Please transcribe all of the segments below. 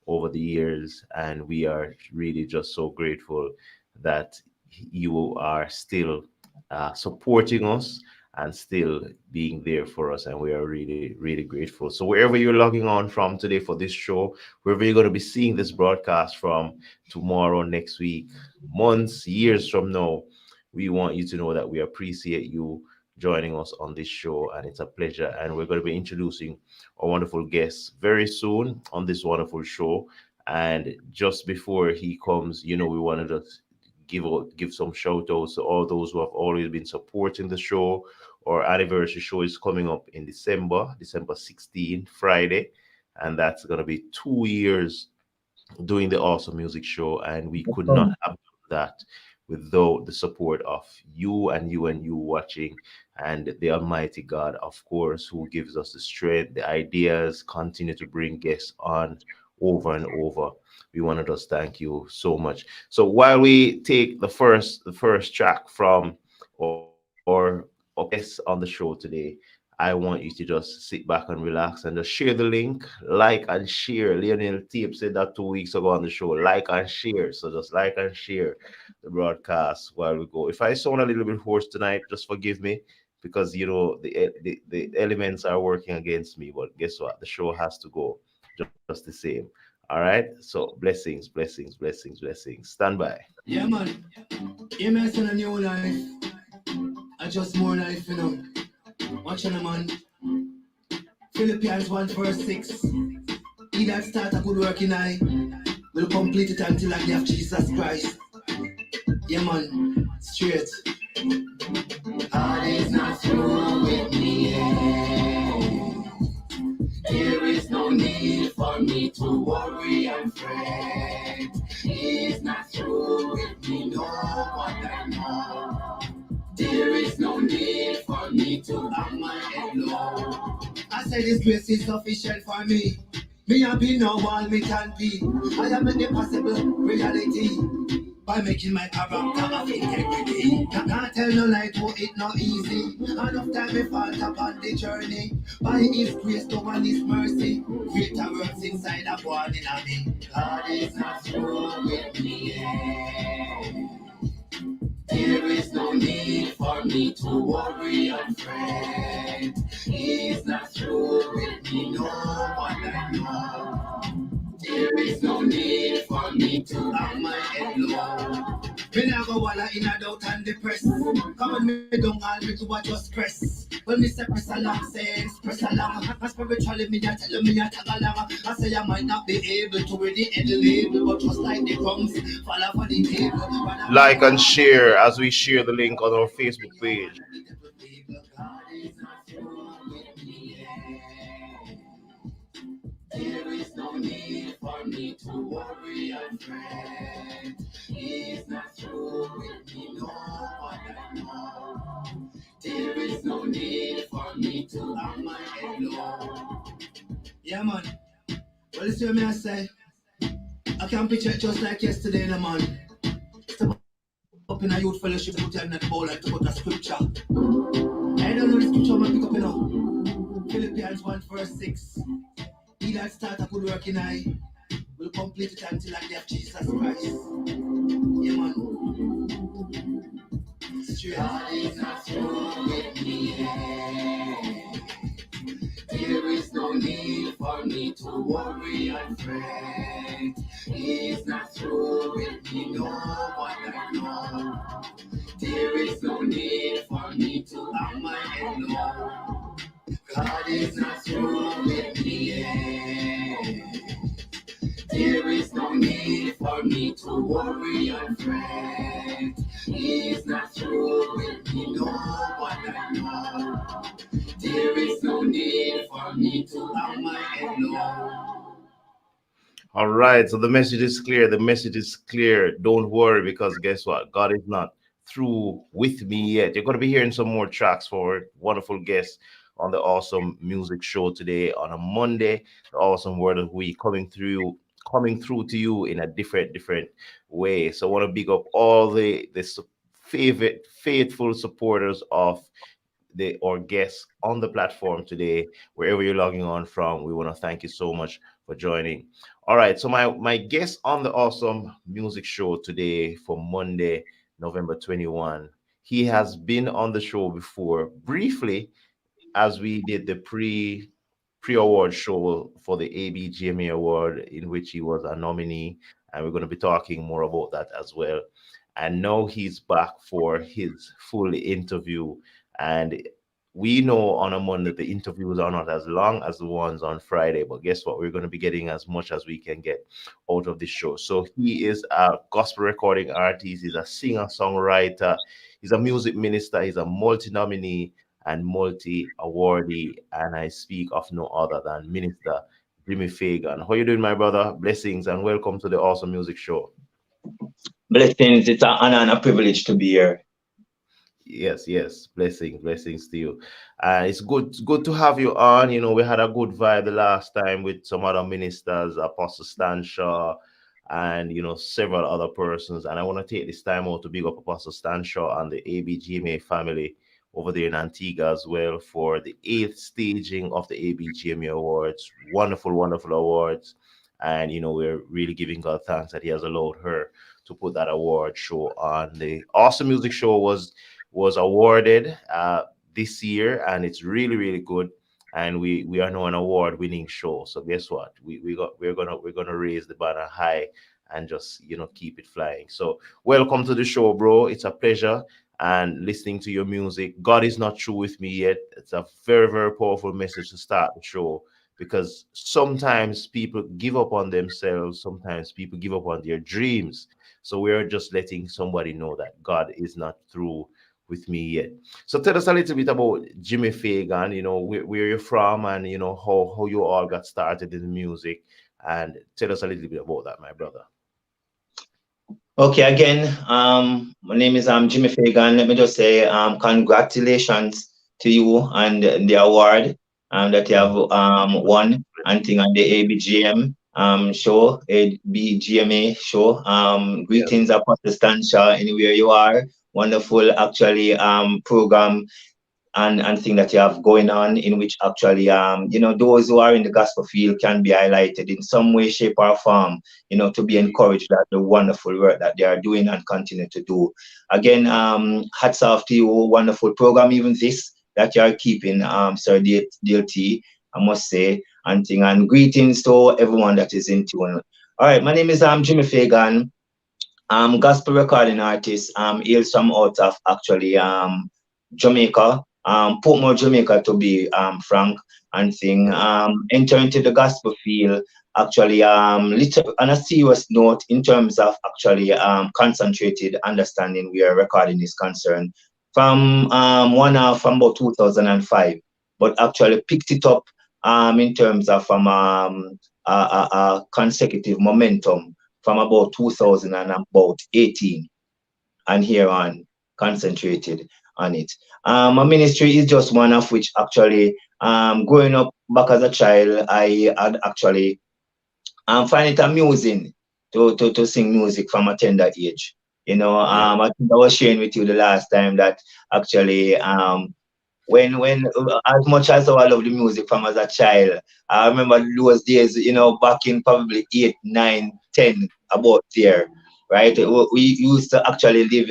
over the years, and we are really just so grateful that you are still supporting us and still being there for us, and we are really really grateful. So wherever you're logging on from today for this show, wherever you're going to be seeing this broadcast from tomorrow, next week, months, years from now, we want you to know that we appreciate you joining us on this show, and it's a pleasure. And we're going to be introducing our wonderful guest very soon on this wonderful show. And just before he comes, we want to just give some shout outs to all those who have always been supporting the show. Our anniversary show is coming up in December 16th, Friday, and that's going to be 2 years doing the awesome music show, and we could not have done that without the support of you watching, and the Almighty God, of course, who gives us the strength, the ideas, continue to bring guests on over and over. We want to just thank you so much. So while we take the first track from our guests on the show today, I want you to just sit back and relax and just share the link, like and share. Lionel Tape said that 2 weeks ago on the show. Like and share. So just like and share the broadcast while we go. If I sound a little bit hoarse tonight, just forgive me, because the elements are working against me. But guess what? The show has to go just the same. All right. So blessings, blessings, blessings, blessings. Stand by. Yeah, man. You messing a new life. I just more life, Watching a man. Philippians 1 verse 6. He that start a good work in I will complete it until I have Jesus Christ. Yeah, man. Straight. God is not through with me yet. There is no need for me to worry and fret. He is not through with me, no wonder no. There is no need for me to hang my head low. I say this grace is sufficient for me. Me have been no all me can be. I am in the possible reality by making my character of integrity. Can't tell no lie to it no easy. Enough time me fall upon the journey. By His grace to and His mercy, greater works inside of one in me. God is not through with me yet. There is no need for me to worry and fret. He is not through with me, no wonder no. There is no need for me to hang my head low. Me never wanna in a doubt and depressed. Come on, me don't all me to a just press. When me say press along, say press along. And spiritually me a tell me a tag along. I say I might not be able to read the end label, but just like the crumbs fall off on the table. Like and share as we share the link on our Facebook page. God is not through with me yet. There is no need for me to worry and fret. He is not through with me, no wonder no. There is no need for me to hang my head low. Yeah, man. Well, you see what I say? I can picture it just like yesterday, man. Step up in a youth fellowship, put your hand at the bowl and to put a scripture. I don't know the scripture, man, pick up, Philippians 1 verse 6. He that start a good work in I will complete it until I have Jesus Christ. Yeah, man. Straight. God is not through with me yet. There is no need for me to worry and fret. He is not through with me, no wonder no. There is no need for me to hang my head low. God is not through with me yet. There is no need for me to worry and fret. He is not through with me, no wonder no. There is no need for me to hang my head low. All right, so the message is clear. The message is clear. Don't worry, because guess what? God is not through with me yet. You're going to be hearing some more tracks for wonderful guests on the awesome music show today on a Monday. The awesome word of week coming through to you in a different way. So I want to big up all the favorite faithful supporters of our guests on the platform today, wherever you're logging on from. We want to thank you so much for joining. All right, so my guest on the Awesome Music Show today for Monday, November 21. He has been on the show before briefly as we did the pre-award show for the ABGMA award, in which he was a nominee, and we're going to be talking more about that as well. And now he's back for his full interview. And we know on a Monday the interviews are not as long as the ones on Friday, but guess what? We're going to be getting as much as we can get out of this show. So he is a gospel recording artist, he's a singer songwriter, he's a music minister, he's a multi-nominee and multi-awardee, and I speak of no other than Minister Jimmy Fagan. How you doing, my brother? Blessings and welcome to the Awesome Music Show. Blessings, it's an honor and a privilege to be here. Yes, yes, blessings to you. It's good to have you on. You know, we had a good vibe the last time with some other ministers, Apostle Stan Shaw, and several other persons. And I want to take this time out to big up Apostle Stan Shaw and the ABGMA family over there in Antigua as well for the 8th staging of the ABGMA Awards. Wonderful, wonderful awards. And we're really giving God thanks that He has allowed her to put that award show on. The Awesome Music Show was awarded this year, and it's really, really good. And we are now an award-winning show. So guess what? We're gonna raise the banner high and just keep it flying. So welcome to the show, bro. It's a pleasure and listening to your music. God is not through with me yet. It's a very, very powerful message to start the show, because sometimes people give up on themselves, sometimes people give up on their dreams. So we're just letting somebody know that God is not through with me yet. So tell us a little bit about Jimmy Fagan, where you're from, and how you all got started in music, and tell us a little bit about that, my brother. Okay, again, my name is Jimmy Fagan. Let me just say congratulations to you and the award that you have won and thing on the ABGM show, ABGMA show. Greetings, Apostle Stan Shaw, anywhere you are. Wonderful, actually, program and thing that you have going on, in which actually those who are in the gospel field can be highlighted in some way, shape, or form, to be encouraged at the wonderful work that they are doing and continue to do. Again, hats off to you, wonderful program, even this that you are keeping, Sir DLT, I must say, and greetings to everyone that is in tune. All right, my name is Jimmy Fagan. Gospel recording artist, hails from out of actually Jamaica, Portmore, Jamaica, to be frank, and thing. Enter into the gospel field actually little on a serious note in terms of actually concentrated understanding where recording is concerned from from about 2005, but actually picked it up in terms of consecutive momentum from about 2018 and here on concentrated on it. My ministry is just one of which actually growing up back as a child, I had actually find it amusing to sing music from a tender age. I think I was sharing with you the last time that actually when as much as I love the music from as a child, I remember those days, back in probably 8, 9, 10, about there, right? We used to actually live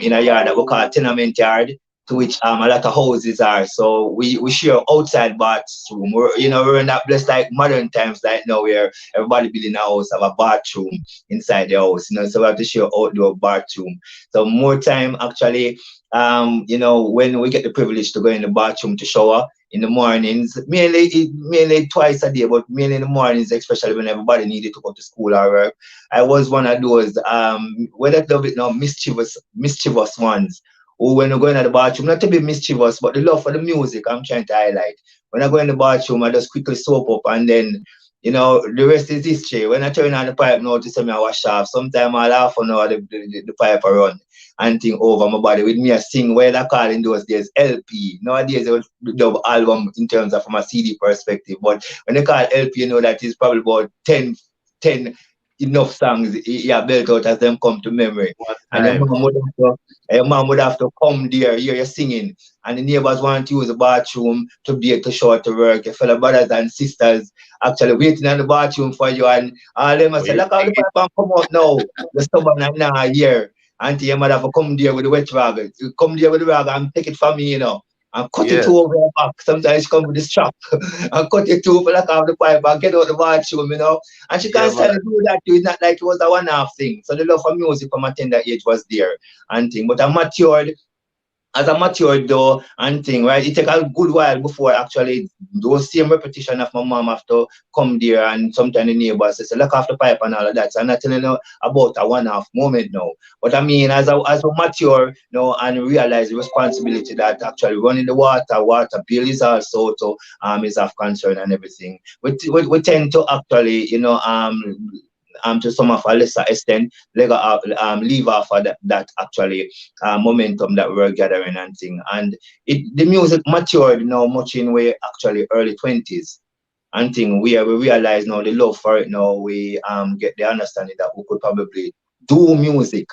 in a yard that we call a tenement yard, to which a lot of houses are. So we share outside bathroom. We're not blessed like modern times like now, where everybody building a house have a bathroom inside the house. So we have to share outdoor bathroom. So more time actually, when we get the privilege to go in the bathroom to shower in the mornings, mainly twice a day, but mainly in the mornings, especially when everybody needed to go to school or work. I was one of those whether love it now, mischievous ones who, when I go in the bathroom, not to be mischievous, but the love for the music I'm trying to highlight. When I go in the bathroom, I just quickly soap up, and then the rest is history. When I turn on the pipe now to say me I wash off, sometimes I laugh on how the pipe run and thing over my body with me I sing where I call in those days LP. Nowadays it was dub album in terms of from a CD perspective, but when they call LP, that is probably about 10 enough songs you built out as them come to memory. One And time. your mom would have to come there, hear you singing. And the neighbors want to use the bathroom to be able to show to work. Your fellow brothers and sisters actually waiting in the bathroom for you. And all them Oh, say, you look out the sing it. pipe and come out now. You're stubborn and now here. Auntie, your mother for come there with the wet rag. You come there with the rag and take it from me, and cut it Yes. over your back. Sometimes she come with the strap and cut it too for like out the pipe and get out the bathroom, And she Yeah, man. constantly do that too. It's not like it was a one-off thing. So the love for music from a tender age was there and thing. But I matured as I matured though and thing, right? It take a good while before actually those same repetition of my mom have to come there and sometimes the neighbors say, look off the pipe and all of that. So I'm not telling you about a one-off moment now. But I mean, as we mature, and realize the responsibility that actually running the water bill is also is of concern and everything. We tend to actually, to some of a lesser extent, leave off of that actually momentum that we're gathering and thing. And the music matured now much in way actually early 20s and thing where we realize now the love for it now we get the understanding that we could probably do music.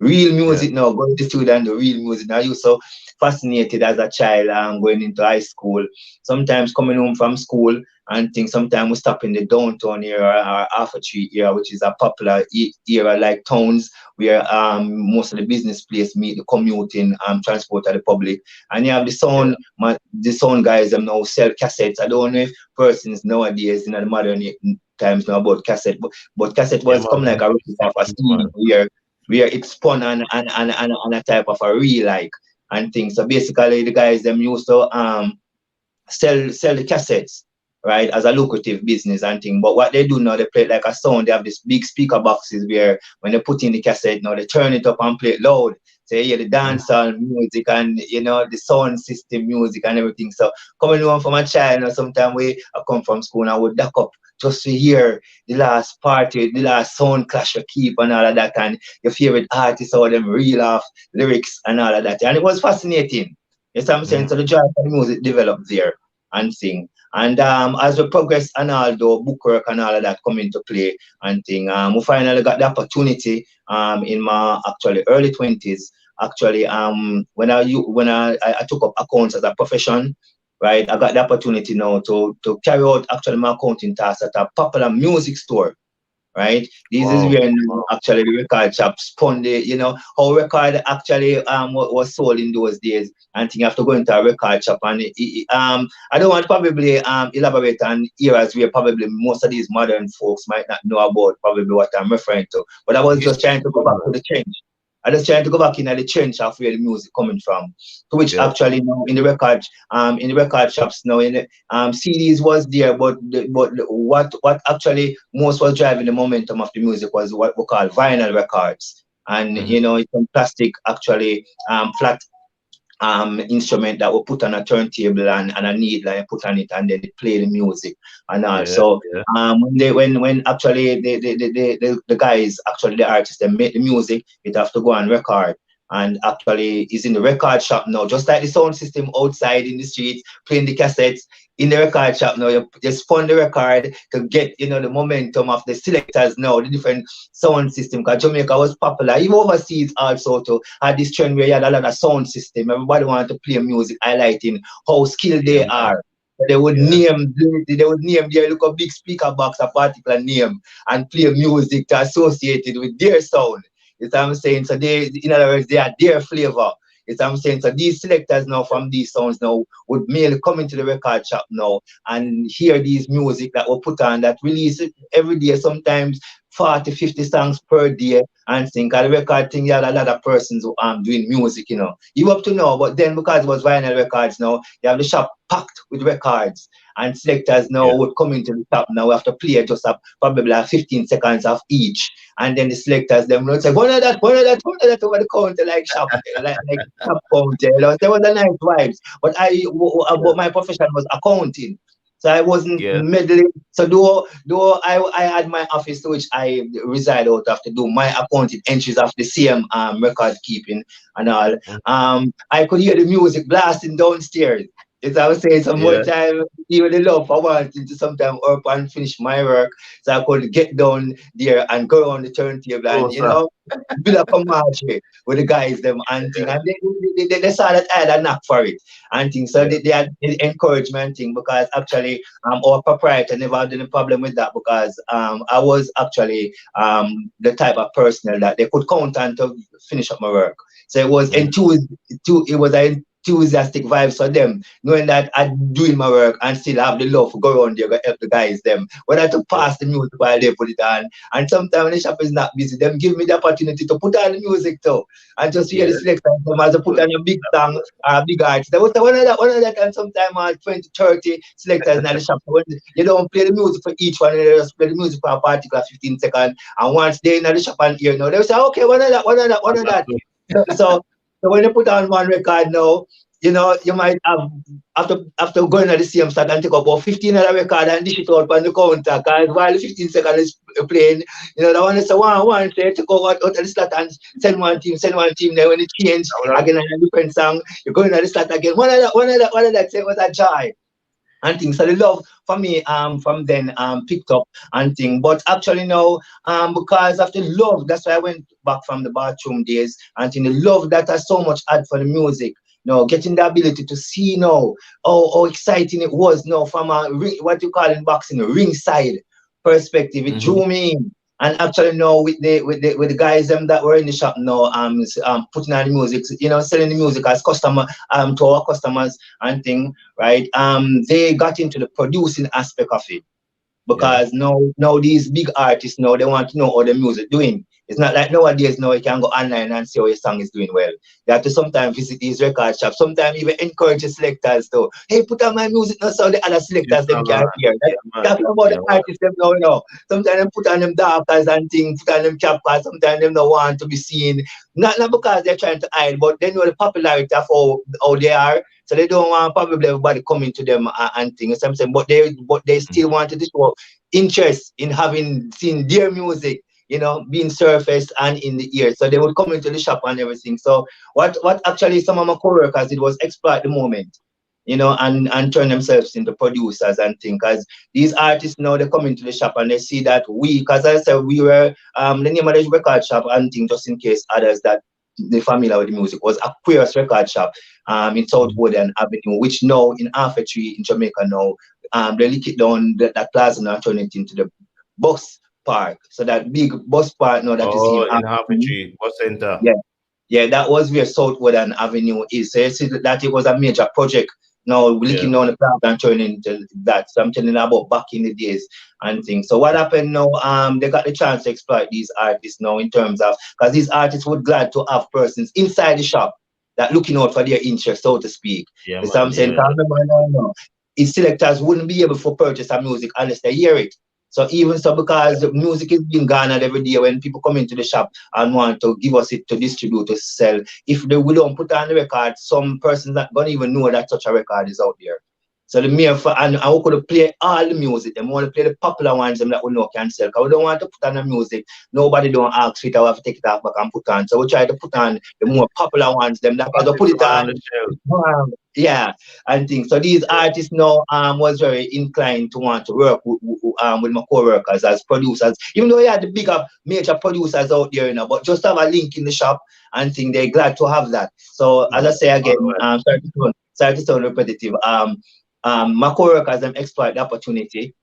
Real Yeah. music now, going to studio and the real music. Now I used so fascinated as a child going into high school. Sometimes coming home from school and things. Sometimes we stop in the downtown area or Alpha Tree area, which is a popular area like towns where most of the business place meet the commuting transport of the public. And you have Yeah. the sound guys them now sell cassettes. I don't know if persons nowadays in the modern times know about cassette, but cassette Yeah, was man. come like a replica of a CD Man. where it's spun on a type of a reel like and things. So basically the guys them used to sell the cassettes, right, as a lucrative business and thing. But what they do now, they play it like a sound. They have these big speaker boxes where when they put in the cassette, now they turn it up and play it loud. So you hear the dancehall music and the sound system music and everything. So coming home from a child, sometimes I come from school and I would duck up just to hear the last party, the last sound clash of keep and all of that, and your favorite artists, all them reel off lyrics and all of that. And it was fascinating. Yes, I'm saying so the joy of the music developed there and thing. And as we progress and all the bookwork and all of that come into play and thing, we finally got the opportunity in my actually early 20s. Actually, when I took up accounts as a profession, right, I got the opportunity now to carry out actually my accounting tasks at a popular music store, right? This is Wow. where actually the record shop spun how record actually was sold in those days. And think you have to go into a record shop and I don't want to probably elaborate on eras where probably most of these modern folks might not know about probably what I'm referring to. But I was Yes, just trying to go back to the change. I just trying to go back in at the trench of where the music coming from, to which yeah. actually now in the record shops now in the CDs was there, but what actually most was driving the momentum of the music was what we call vinyl records, and Mhm. it's some plastic actually flat instrument that we put on a turntable and a needle and put on it and then it play the music and all. Yeah. So Yeah. when actually the guys actually the artists they make the music, it have to go on record. And actually is in the record shop now, just like the sound system outside in the streets, playing the cassettes in the record shop now. You spun the record to get the momentum of the selectors now, the different sound system. Because Jamaica was popular, even overseas also to had this trend where you had a lot of sound system. Everybody wanted to play music, highlighting how skilled Yeah, they man. are. So they would Yeah. name their look a big speaker box, a particular name, and play music to associate it with their sound. You know what I'm saying? So in other words, they are their flavor. You know what I'm saying? So these selectors now from these sounds now would merely come into the record shop now and hear these music that were put on that release every day, sometimes 40, 50 songs per day, and think the record thing, you had a lot of persons who doing music, You up to now, but then because it was vinyl records now, you have the shop packed with records. And selectors now Yeah. would come into the shop now. We have to play just probably like 15 seconds of each. And then the selectors them would say, one of that over the counter like shop, like shop counter. There was a nice vibes. But Yeah. but my profession was accounting. So I wasn't Yeah. meddling. So though I had my office to which I reside out of to do my accounting entries of the same record keeping and all. Mm. I could hear the music blasting downstairs. It's I was saying some more Yeah. time, even the love I wanted to sometimes up and finish my work so I could get down there and go on the turntable and Closer. build up a margin with the guys them and thing. Yeah. And they saw that I had a knack for it and thing. So Yeah. they had the encouragement thing because actually our proprietor never had any problem with that because I was actually the type of person that they could count on to finish up my work. So it was Mhm. it was an enthusiastic vibes for them, knowing that I'm doing my work and still have the love to go around there, go help the guys them. When I to Yeah. pass the music while they put it on. And sometimes when the shop is not busy, them give me the opportunity to put on the music too. And just hear Yeah. the selection them as they put Good. on a big That's song good. or a big artist. There was one of that and sometimes 20, 30 selectors in the shop. When you don't play the music for each one, you just play the music for a particular 15 seconds. And once they in the shop and hear now, they'll say, okay, one of that, one of that, one of that. Understood. So when you put on one record now, you might have after going at the same start and take up about 15 other record and dish it out on the counter because while the 15 seconds is playing, the one is a one say take out of the slot and send one team, then when it change I would have- again a different song, you're going at the slot again. One of that say was a joy and things. So the love for me from then picked up and thing. But actually now because of the love, that's why I went back from the bathroom days and thing, the love that I so much had for the music. Getting the ability to see now how exciting it was now from a what you call in boxing a ringside perspective. It Mhm. drew me in. And actually now with the guys that were in the shop now putting on the music, selling the music as customer to our customers and thing, right? They got into the producing aspect of it Yeah. because now these big artists now they want to know how the music doing. It's not like nowadays now you can go online and see how your song is doing well. You have to sometimes visit these record shops, sometimes even encourage the selectors to, hey, put on my music now so the other Yes, selectors them can man. hear. Yeah, man. That's about the Yeah, man. artists them now. Sometimes them put on them darkers and things, put on them cap cards, sometimes them don't want to be seen. Not because they're trying to hide, but they know the popularity of how they are. So they don't want probably everybody coming to them and things. So I'm saying, but they still wanted to show interest in having seen their music, being surfaced and in the ear. So they would come into the shop and everything. So what actually some of my co-workers did was exploit the moment, and turn themselves into producers and things. Because these artists now they come into the shop and they see that because I said we were the name of the record shop and things, just in case others that the familiar with the music was Aquarius Record Shop in South Mhm. Woodland Avenue, which now in Half a Tree in Jamaica now they lick it down that plaza now turn it into the bus park. So that big bus park now that you see in Oh, Half in a Tree, Harvey Bus Center. yeah, yeah, that was where Southwood Avenue is. So you see that it was a major project. Now we're Yeah. looking down the path and turning into that. So I'm telling you about back in the days and things. So what happened now? They got the chance to exploit these artists now in terms of because these artists would glad to have persons inside the shop that looking out for their interest, so to speak. Yeah, You see what I'm man. saying? Yeah. 'Cause remember now, its selectors wouldn't be able to purchase a music unless they hear it. So even so, because the music is being garnered every day when people come into the shop and want to give us it to distribute to sell. If we don't put on the record, some persons not gonna even know that such a record is out there. So the mere for and we could play all the music. Them want to play the popular ones them that we know can sell. Because we don't want to put on the music. Nobody don't ask for it. I have to take it off back and put on. So we try to put on the more popular ones. Them that because we put Hottest it one on. on the shelf. Yeah, and things. So these artists now was very inclined to want to work with my co-workers as producers, even though yeah the bigger major producers out there, but just have a link in the shop and think they're glad to have that. So as Yeah. I say All again, right. sorry to sound repetitive. My co-workers them exploit the opportunity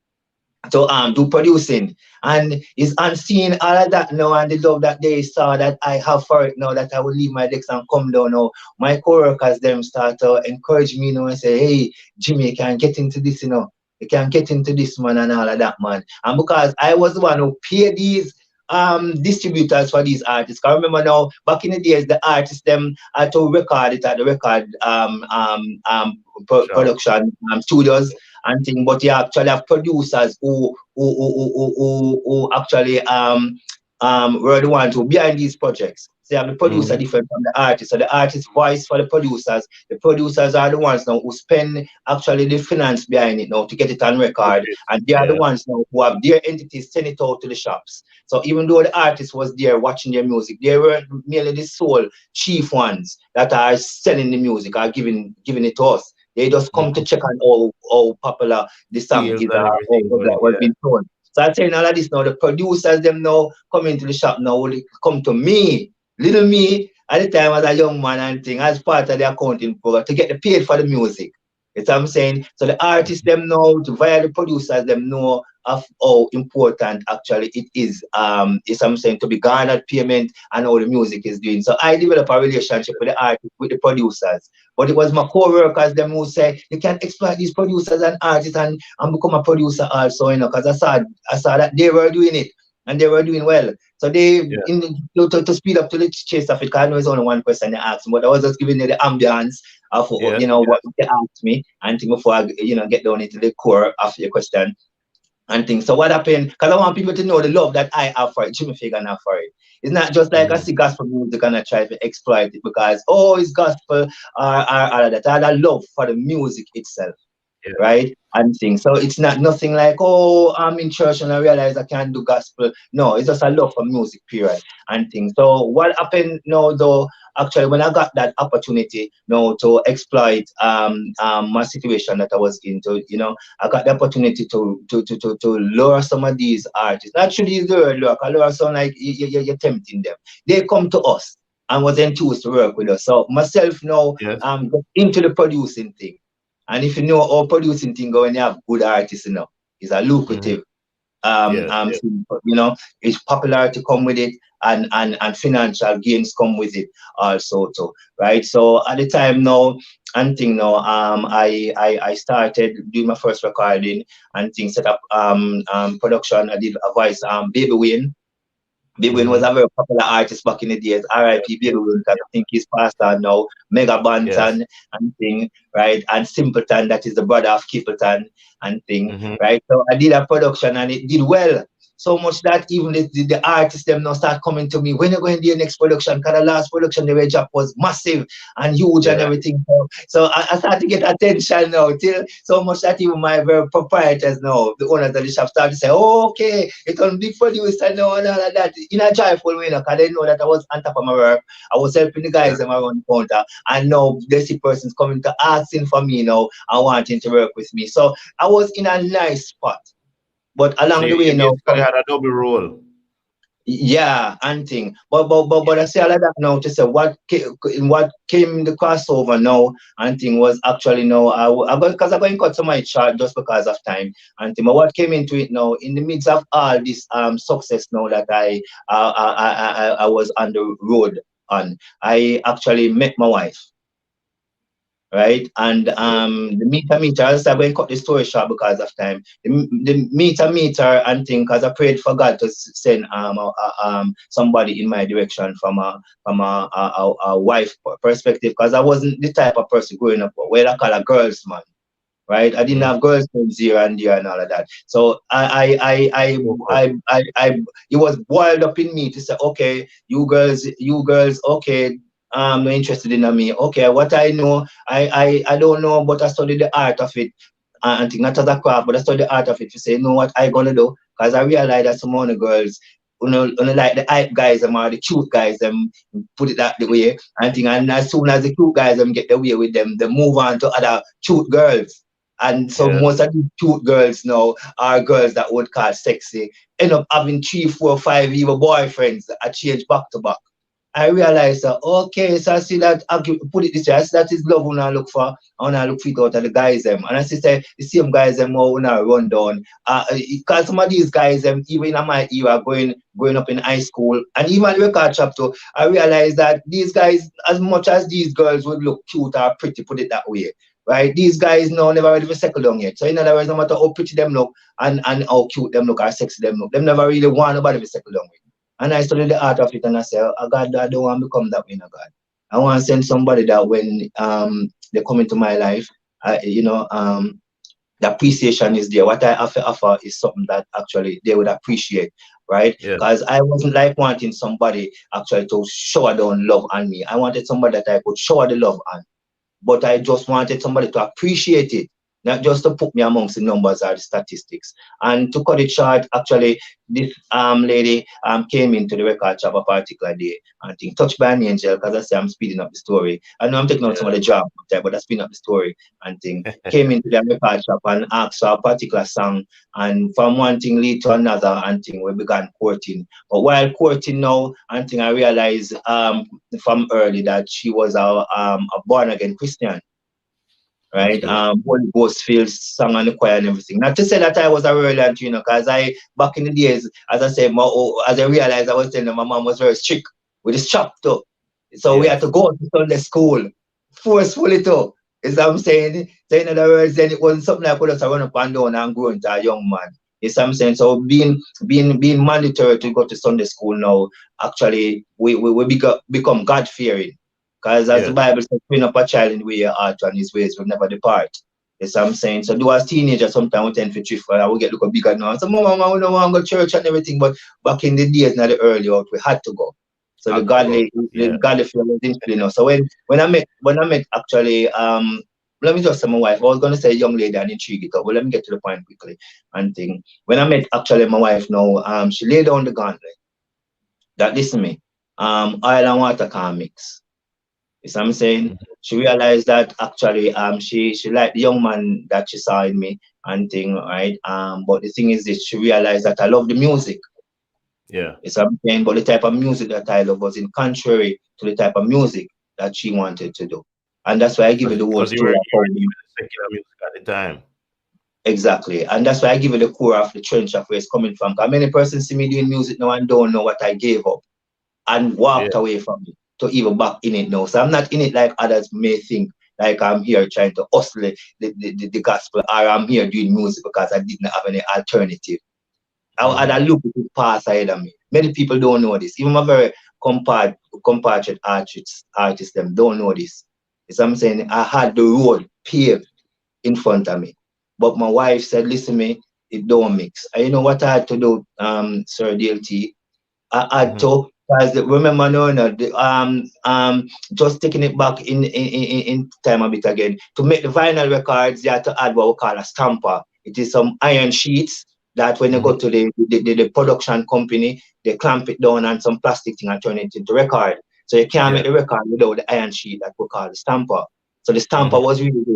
to do producing and is unseen all of that now and the love that they saw that I have for it now that I will leave my decks and come down now. My co-workers them start to encourage me and say, hey Jimmy, you can get into this, you can get into this man and all of that man. And because I was the one who paid these distributors for these artists. I remember now back in the days the artists them had to record it at the record Sure. production studios and thing, but you actually have producers who actually were the ones who behind these projects. So you have the producer Mhm. different from the artist. So the artist voice for the producers. The producers are the ones now who spend actually the finance behind it now to get it on Push record. it. And they are the Yeah. ones now who have their entities send it out to the shops. So even though the artist was there watching their music, they were merely the sole chief ones that are selling the music or giving it to us. They just come to Mhm. check on how popular the song Sales is, and or everything what going, like was yeah. being told. So I'm saying all of this now, the producers them now come into the shop now, will come to me, little me, at the time as a young man and thing, as part of the accounting program to get the paid for the music. You know what I'm saying? So the artists them know, to via the producers them know of how important actually it is I'm saying to be garnered payment and how the music is doing. So I develop a relationship with the artists, with the producers. But it was my co-workers them who say you can exploit these producers and artists and become a producer also, you know, because I saw that they were doing it and they were doing well. So they Yeah. to speed up to the chase of it, because I know it's only one person they asked me, but I was just giving you the ambience of Yes, you know yes, what they asked me and think before I get down into the core of your question and things. So what happened? Because I want people to know the love that I have for it, Jimmy Fagan have for it. It's not just like I mhm, see gospel music and I try to exploit it because it's gospel or that. I have love for the music itself, yes, right? And things. So it's not nothing like, I'm in church and I realize I can't do gospel. No, it's just a love for music, period, and things. So what happened now though, actually when I got that opportunity, to exploit my situation that I was into, I got the opportunity to lure some of these artists. Not really use the word lure, 'cause lure sound like you're tempting them. They come to us and was enthused to work with us. So myself now yes, got into the producing thing. And if you know how producing thing go when you have good artists, it's a mhm, lucrative yes, yes, thing, it's popularity come with it and financial gains come with it also too, right? So at the time now and thing now, I started doing my first recording and things set up production. I did a voice Baby Wayne. Baby Wayne was mhm, a very popular artist back in the days. yes, R.I.P. Baby yes, Wayne, because I think he's passed on now. Mega yes, Banton and thing, right? And Simpleton, that is the brother of Kippleton and thing, mhm, right? So I did a production and it did well. So much that even the artists them now start coming to me, when you're going to do your next production, because the last production they were job was massive and huge and yeah, everything. So I start to get attention now, till so much that even my very proprietors now, the owners of the shop, start to say, oh, okay, it was big producer now and all of that. In a joyful way, because they know that I was on top of my work. I was helping the yeah. guys around the counter. And now they see persons coming to asking for me now and wanting to work with me. So I was in a nice spot. But So along the way you now, basically had a double role. yeah, and thing. But I say all of that now to say what came the crossover now and thing was actually now I go because I'm going to cut some my chart just because of time and thing. But what came into it now in the midst of all this success now that I was on the road on, I actually met my wife, right? And Yes, the meter, I am going to cut the story short because of time. The meter and thing, because I prayed for God to send somebody in my direction from a wife perspective, because I wasn't the type of person growing up where I call a girls man. Right, I didn't mm, have girls names here and there and all of that. So focus. it was boiled up in me to say, okay, you girls, okay, not interested in me. Okay, what I know, I don't know, but I studied the art of it. And think not as a craft, but I studied the art of it to say, you know what I gonna do? Because I realized that some of the girls, like the hype guys or the cute guys, put it that the way. And as soon as the cute guys get the way with them, they move on to other cute girls. And so Yes, most of the cute girls now are girls that would call sexy, end up having 3, 4, 5 even boyfriends that are changed back to back. I realized that, okay, so I see that, put it this way, I see that is love when I look for, when I look for it out of the guys them. And I see say, the same guys them when I run down. Because some of these guys them, even in my era, growing up in high school, and even the record shop too, I realized that these guys, as much as these girls would look cute or pretty, put it that way, right? These guys now never really settle down yet. So in other words, no matter how pretty them look and how cute them look or sexy them look, them never really want nobody to settle down with. And I studied the art of it and I say, oh God, I don't want to become that way, no God. I want to send somebody that when they come into my life, the appreciation is there. What I have to offer is something that actually they would appreciate, right? yes, Because I wasn't like wanting somebody actually to shower down love on me. I wanted somebody that I could shower the love on, but I just wanted somebody to appreciate it. not just to put me amongst the numbers or the statistics. And to cut it short, actually, this lady came into the record shop a particular day and think touched by an angel, because I say I'm speeding up the story. I know I'm taking out some of the job, but I'm speeding up the story and thing. Came into the record shop and asked for a particular song, and from one thing lead to another and thing, we began courting. But while courting now and thing, I realized from early that she was a born again Christian. That's Right, good. Holy Ghost feels sung on the choir and everything. Not to say that I was a reliant, because I back in the days, as I said, as I realized, I was telling them my mom was very strict with the chop too. So we had Yes. to go to Sunday school forcefully too. Is what I'm saying. So in other words, then it wasn't something I could just run up and down and grow into a young man. Is what I'm saying. So being mandatory to go to Sunday school now, actually we become God fearing. Because as the Yes. Bible says, train up a child in the way your heart and his ways will never depart. That's what I'm saying. So do as teenagers sometimes we tend to drift and we get look bigger now. So mama, we don't want to go to church and everything, but back in the days, not the early out, we had to go. So Had to go. the Yeah. godly fear was instilled in us. So when I met actually let me just say my wife. I was gonna say young lady and intrigue it up, but let me get to the point quickly and thing. When I met actually my wife now, she laid down the gauntlet that listen me, oil and water can't mix. You see what I'm saying? Mhm. She realized that actually she liked the young man that she saw in me and thing, right? But the thing is this, she realized that I love the music. Yeah. You see what I'm saying? But the type of music that I love was in contrary to the type of music that she wanted to do. And that's why I give Because you the whole you were story of how we secular music at the time. exactly. And that's why I give you the core of the trench of where it's coming from. Because many persons see me doing music now and don't know what I gave up and Yeah. walked away from it to even back in it now. So I'm not in it like others may think, like I'm here trying to hustle the gospel, or I'm here doing music because I didn't have any alternative. I had a Hmm. lucrative past ahead of me. Many people don't know this. Even my very compatriot artists them don't know this. So I'm saying I had the road paved in front of me. But my wife said, listen me, it don't mix. And you know what I had to do, Sir DLT? I had Hmm. to, because remember no, just taking it back in time a bit again. To make the vinyl records, you have to add what we call a stamper. It is some iron sheets that when you Hmm. go to the production company, they clamp it down and some plastic thing and turn it into record. So you can't make Yeah. the record without the iron sheet that we call the stamper. So the stamper Hmm. was really the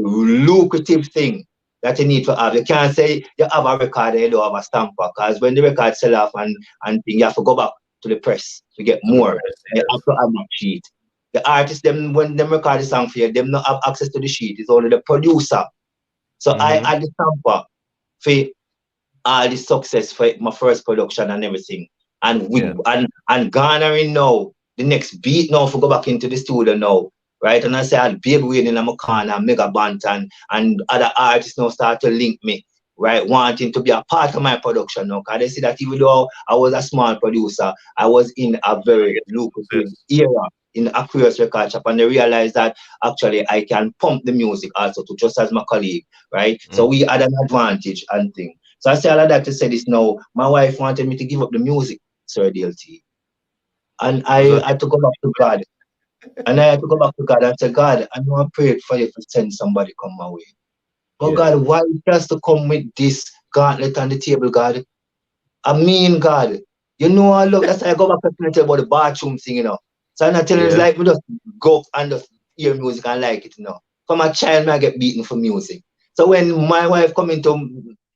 lucrative thing that you need to have. You can't say you have a record and you don't have a stamper, because when the record sell off and thing, you have to go back to the press to get To the more. press. You have Yes. to have that sheet. The artist, them when them record the song for you, them not have access to the sheet. It's only the producer. So I Hmm. had the stamper for all the success for my first production and everything. And we Yeah. and garnering now the next beat now for go back into the studio now. Right. And I say I had Baby Wayne in my corner, Mega Bantan, and other artists now start to link me, right? Wanting to be a part of my production now. Cause they see that even though I was a small producer, I was in a I very get lucrative success. era in Aquarius Record Shop, and they realized that actually I can pump the music also to just as my colleague, right? So Mm. we had an advantage and thing. So I say all of that to say this now. My wife wanted me to give up the music, Sir DLT. And So I had to go back to God. And I had to go back to God and say, God, I know I prayed for you to send somebody come my way. But yes. God, why just to come with this gauntlet on the table, God? I mean, God. You know, I look, that's why I go back to tell about the bathroom thing, you know. So I'm not telling you, Yeah. like, we just go up and just hear music and like it, you know. From a child, I get beaten for music. So when my wife come into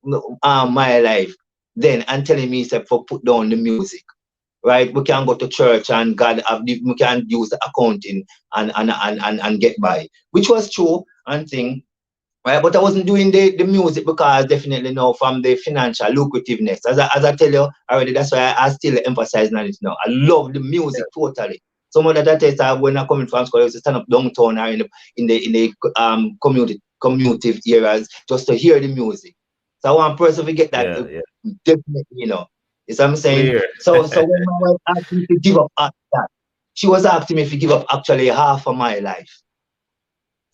my life, then and telling me, say, for put down the music, right? We can go to church and God have we can use the accounting and get by, which was true and thing. Right, but I wasn't doing the music because definitely no from the financial lucrativeness. As I tell you already, that's why I still emphasize on it now. I love the music totally. Some of that I tell you, when I coming from school, I used to stand up downtown or in the commutive areas just to hear the music. So I want person to get that Yeah. Yeah. definitely, you know. You see what I'm saying? Clear. So when my wife asked me to give up after that, she was asking me if to give up actually half of my life.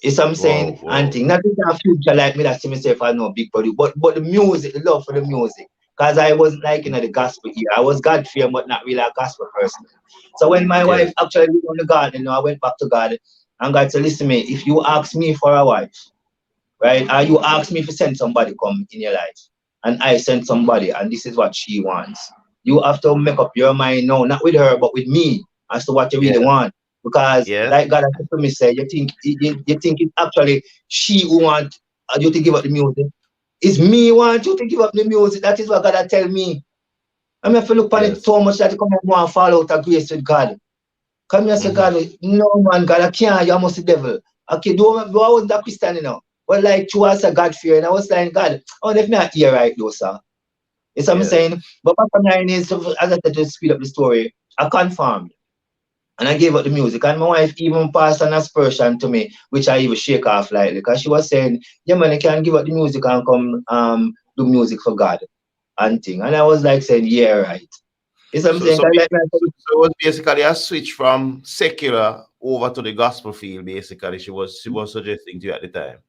You see what I'm saying? Wow. And Wow. thing. Not in a future like me that see myself as no big body, but the music, the love for the music. Because I wasn't like the gospel here. I was God fear, but not really a gospel person. So when my Yes. wife actually lived on the garden, I went back to God and God said, listen me, if you ask me for a wife, right? You ask me if you send somebody come in your life, and I send somebody, and this is what she wants. You have to make up your mind now, not with her, but with me, as to what you really Yeah. want. Because, Yes. like God has said to me, say, you think it's actually she who want you to give up the music. It's me who want you to give up the music. That is what God has tell me. I mean, if you look on it Yes. so much that you come and go and fall out of grace with God. Come here, say, Mm-hmm. God, no man, God, I can't, you must the devil. Okay, do I wasn't a Christian, you know. But like you was a God fear, and I was like, God, oh, if not here right though, sir. It's what I'm Yes. saying. But bottom line is, as I said, to speed up the story, I confirmed. And I gave up the music. And my wife even passed an aspersion to me, which I even shake off lightly. Because she was saying, yeah, man, you can give up the music and come do music for God and thing. And I was like saying, yeah, right. It's what I'm So, saying. so, 'Cause ba- like, so it was basically a switch from secular over to the gospel field. Basically, she was suggesting to you at the time.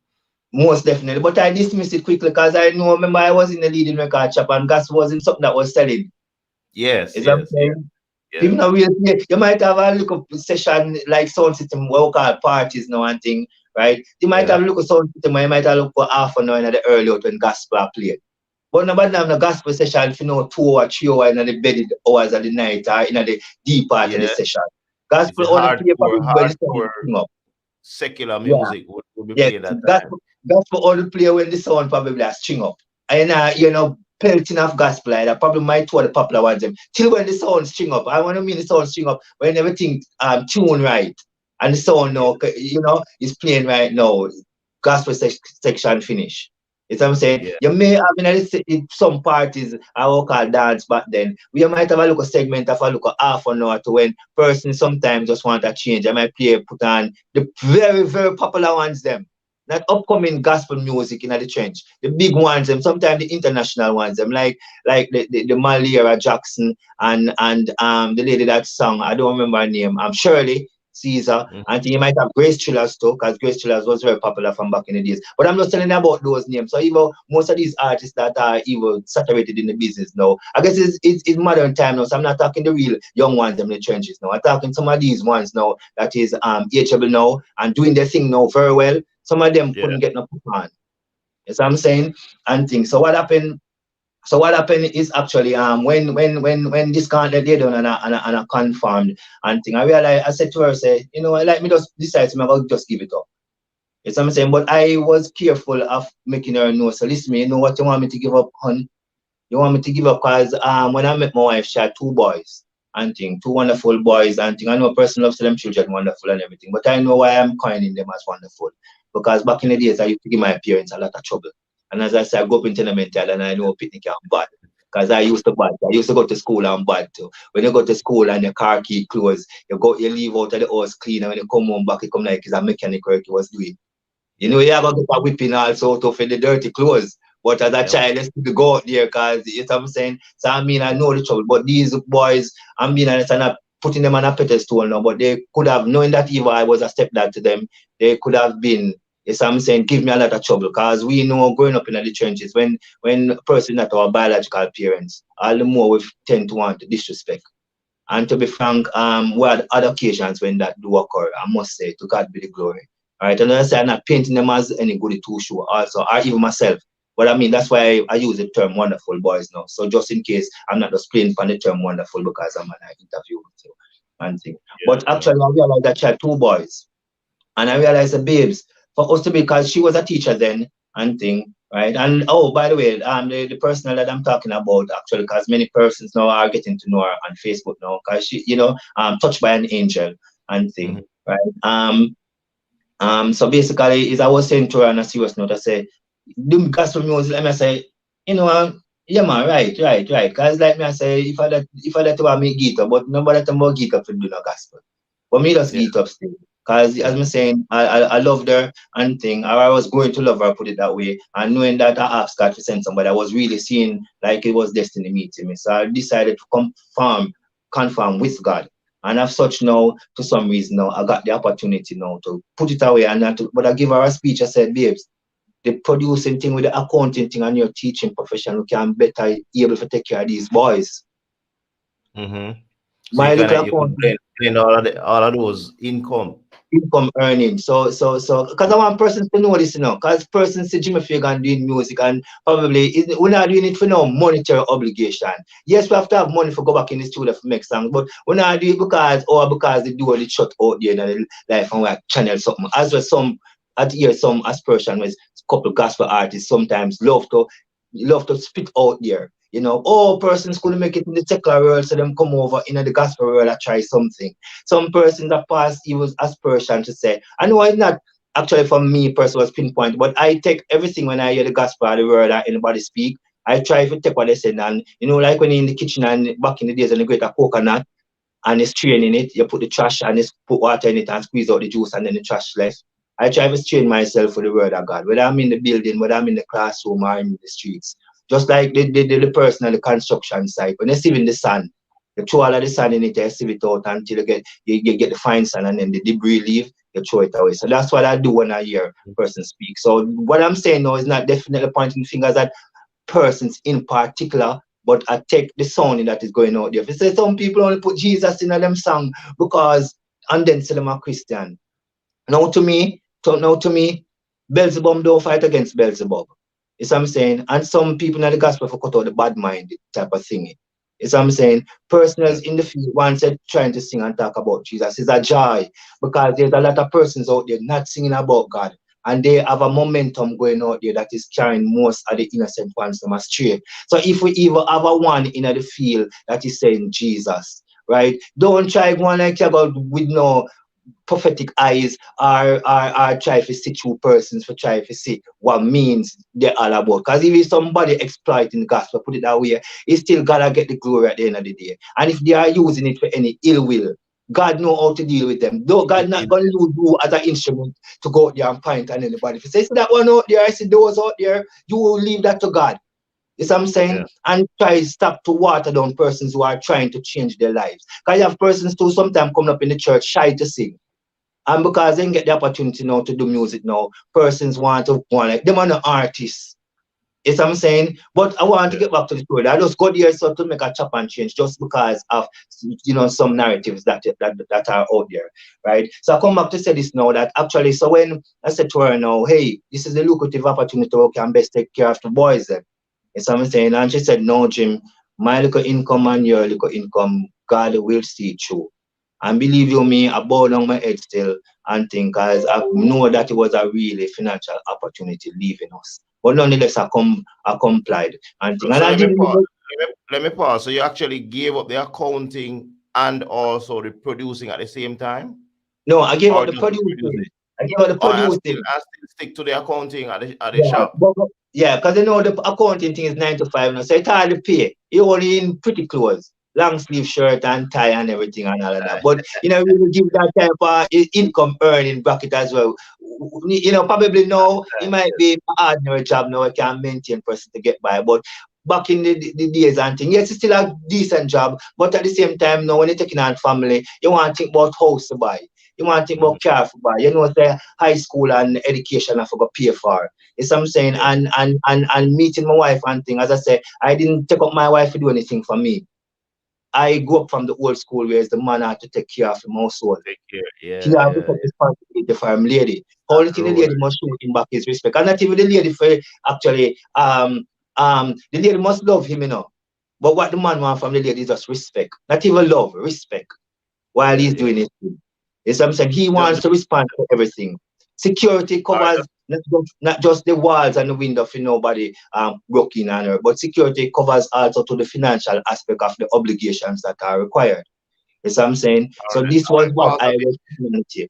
most definitely. But I dismissed it quickly because I know, remember, I was in the leading record shop and gas wasn't something that was selling. Yes, Is what I'm yes, yes, saying? Even yes, though you might have a look session like sound system, what we call parties now and thing, right? You might yeah, have a look sound system where you might have look for half an hour in the early out when gospel are played. But nobody have no gospel session for 2 or 3 hours in the bedded hours of the night or in the deep part of the yeah. session. It's a Gospel only play hardcore, probably when the sound hardcore is sing up. secular Yeah. music would be Yes, played that time. gospel only play when the sound probably a string up. And pelting of gospel like that. Probably my two of the popular ones them. Till when the sound string up. I want to mean the sound string up when everything tune right. And the sound Yeah, now is playing right now. Gospel section finish. It's what I'm saying. yeah, You may have in some parties I will call dance back then. We might have a look a segment of a look a half an hour to when person sometimes just want a change. I might play put on the very, very popular ones them. Not upcoming gospel music in the trench. The big ones them, sometimes the international ones them, like the Malera Jackson and the lady that sung, I don't remember her name, Shirley Caesar, mhm, and you might have Grace Chillers too, because Grace Chillers was very popular from back in the days. But I'm just telling you about those names. So even most of these artists that are even saturated in the business now, I guess it's modern time now. So I'm not talking the real young ones them in the trenches now. I'm talking some of these ones now that is ageable now and doing their thing now very well. Some of them yeah, couldn't get no put on. Yes, I'm saying and things. So what happened is actually when this can't let done and I confirmed and thing, I realized I said to her, say, let me just decide to go just give it up. Yes, I'm saying, but I was careful of making her know. So listen, me, you know what you want me to give up, hon? You want me to give up because when I met my wife, she had two boys and thing, two wonderful boys and thing. I know a person loves them children wonderful and everything, but I know why I'm coining them as wonderful. Because back in the days, I used to give my parents a lot of trouble. And as I said, I go up in tenement and I know picnic I'm bad. Because I used to bad. I used to go to school and bad too. When you go to school and your car key closed, you leave out of the house clean, and when you come home back, you come like it's a mechanic work you was doing. yeah, You have to get a whipping also to fit the dirty clothes. But as a yeah, child, I still go out there because you know what I'm saying. So I mean, I know the trouble. But these boys, I'm being honest, I'm not putting them on a pedestal now. But they could have, knowing that even I was a stepdad to them, they could have been. Yes, I'm saying, give me a lot of trouble because we know growing up in the trenches when a person not our biological parents, all the more we tend to want to disrespect. And to be frank, we had other occasions when that do occur. I must say, to God be the glory. All right, and I say I'm not painting them as any goody two shoe also, or even myself. But I mean, that's why I use the term wonderful boys now. So just in case I'm not just playing for the term wonderful because I'm on an interview with you and thing. yeah, But yeah. actually, I realized that she had two boys. And I realized the babes, for us to be, because she was a teacher then and thing, right? And oh, by the way, the person that I'm talking about actually, because many persons now are getting to know her on Facebook now, because she, touched by an angel and thing, Mhm. right? So basically, is I was saying to her on a serious note, I say, the gospel music, let me say, yeah man, right. Cause like me I say, if I let you me guitar, but nobody let them guitar to do no gospel. But me just Yeah, get up still. Because as yeah, I'm saying, I loved her and thing. Or I was going to love her, put it that way. And knowing that I asked God to send somebody, I was really seeing like it was destiny meeting me. So I decided to confirm with God. And as such now, to some reason now, I got the opportunity now to put it away. But I give her a speech. I said, babes, the producing thing with the accounting thing and your teaching profession, we can better able to take care of these boys. hmm. So My little you can accounting. blend all of those income. income earning. So, because I want persons to know this, because persons see Jimmy Fagan doing music and probably we're not doing it for no monetary obligation. Yes, we have to have money for go back in the studio for make songs, but we're not doing it because they do all the shut out there in the life and like channel something. As well, some at here some aspiration with couple gospel artists sometimes love to spit out there. Persons couldn't make it in the secular world, so them come over in the gospel world and try something. Some person that passed he was aspiration to say, I know it's not actually for me person was pinpoint, but I take everything when I hear the gospel of the word that anybody speak. I try to take what they said and like when you're in the kitchen and back in the days and you get a coconut and it's strain in it, you put the trash and it's put water in it and squeeze out the juice and then the trash left. I try to strain myself for the word of God, whether I'm in the building, whether I'm in the classroom or in the streets. Just like the person on the construction site, when they sieve in the sand, you throw all of the sand in it, you sieve it out until you get the fine sand and then the debris leave, you throw it away. So that's what I do when I hear a person speak. So what I'm saying now is not definitely pointing fingers at persons in particular, but I take the sounding that is going out there. If you say some people only put Jesus in them song because and then say them a Christian. Now to me, Beelzebub don't fight against Beelzebub. You see what I'm saying? And some people in the gospel for cut out the bad mind type of thing. You see what I'm saying? Personals in the field once said trying to sing and talk about Jesus is a joy because there's a lot of persons out there not singing about God. And they have a momentum going out there that is carrying most of the innocent ones them astray. So if we even have a one in the field that is saying Jesus, right? Don't try one like you got with no prophetic eyes or try to see two persons for try to see what means they're all about. Because if somebody exploiting the gospel, put it that way, he still gotta get the glory at the end of the day. And if they are using it for any ill will, God know how to deal with them. Though God not gonna use you as an instrument to go out there and point on anybody. If you say, see that one out there, I see those out there, you will leave that to God. You see what I'm saying? Yeah. And try to stop to water down persons who are trying to change their lives. Because you have persons too sometimes coming up in the church shy to sing. And because they get the opportunity now to do music now, persons want to go on like them are the artists. You see what I'm saying? But I want to get back to the story. I just got here so to make a chop and change just because of some narratives that are out there. Right. So I come back to say this now that actually so when I said to her now, hey, this is a lucrative opportunity where we can best take care of the boys then. You see what I'm saying? And she said, no, Jim, my little income and your little income, God will see through. And believe you me, I bow down my head still and think as I know that it was a really financial opportunity leaving us. But nonetheless, I complied and think. And So I let me didn't pause. even, Let me pause. So you actually gave up the accounting and also the producing at the same time, no, I gave up or the just the producing? producing. I gave up the Or producing. I still stick to the accounting at the Yeah, shop. yeah, because the accounting thing is 9 to 5 now, so it's hard to pay. You only in pretty clothes, long sleeve shirt and tie and everything and all of that. But really give that type of income earning bracket as well. Probably now it might be an ordinary job now. I can maintain person to get by, but back in the days and thing, yes, it's still a decent job, but at the same time now when you're taking on family, you want to think about house to buy. You want to think about car to buy. Say high school and education I forgot pay for. It's what I'm saying, Yeah. and meeting my wife and thing. As I say, I didn't take up my wife to do anything for me. I grew up from the old school where the man had to take care of him household. Take care. He Yeah, had to yeah, take yeah. responsibility for him lady. That Only thing the role. lady must show him back his respect. And not even the lady for actually the lady must love him, But what the man want from the lady is just respect. Not even love, respect while Yeah, he's yeah. doing his thing. It's what I'm saying. He Just, wants to respond to everything. Security all right, covers not just the walls and the window for nobody broke in on her, but security covers also to the financial aspect of the obligations that are required. It's what I'm saying. all So right, this all was right. what I was communicating.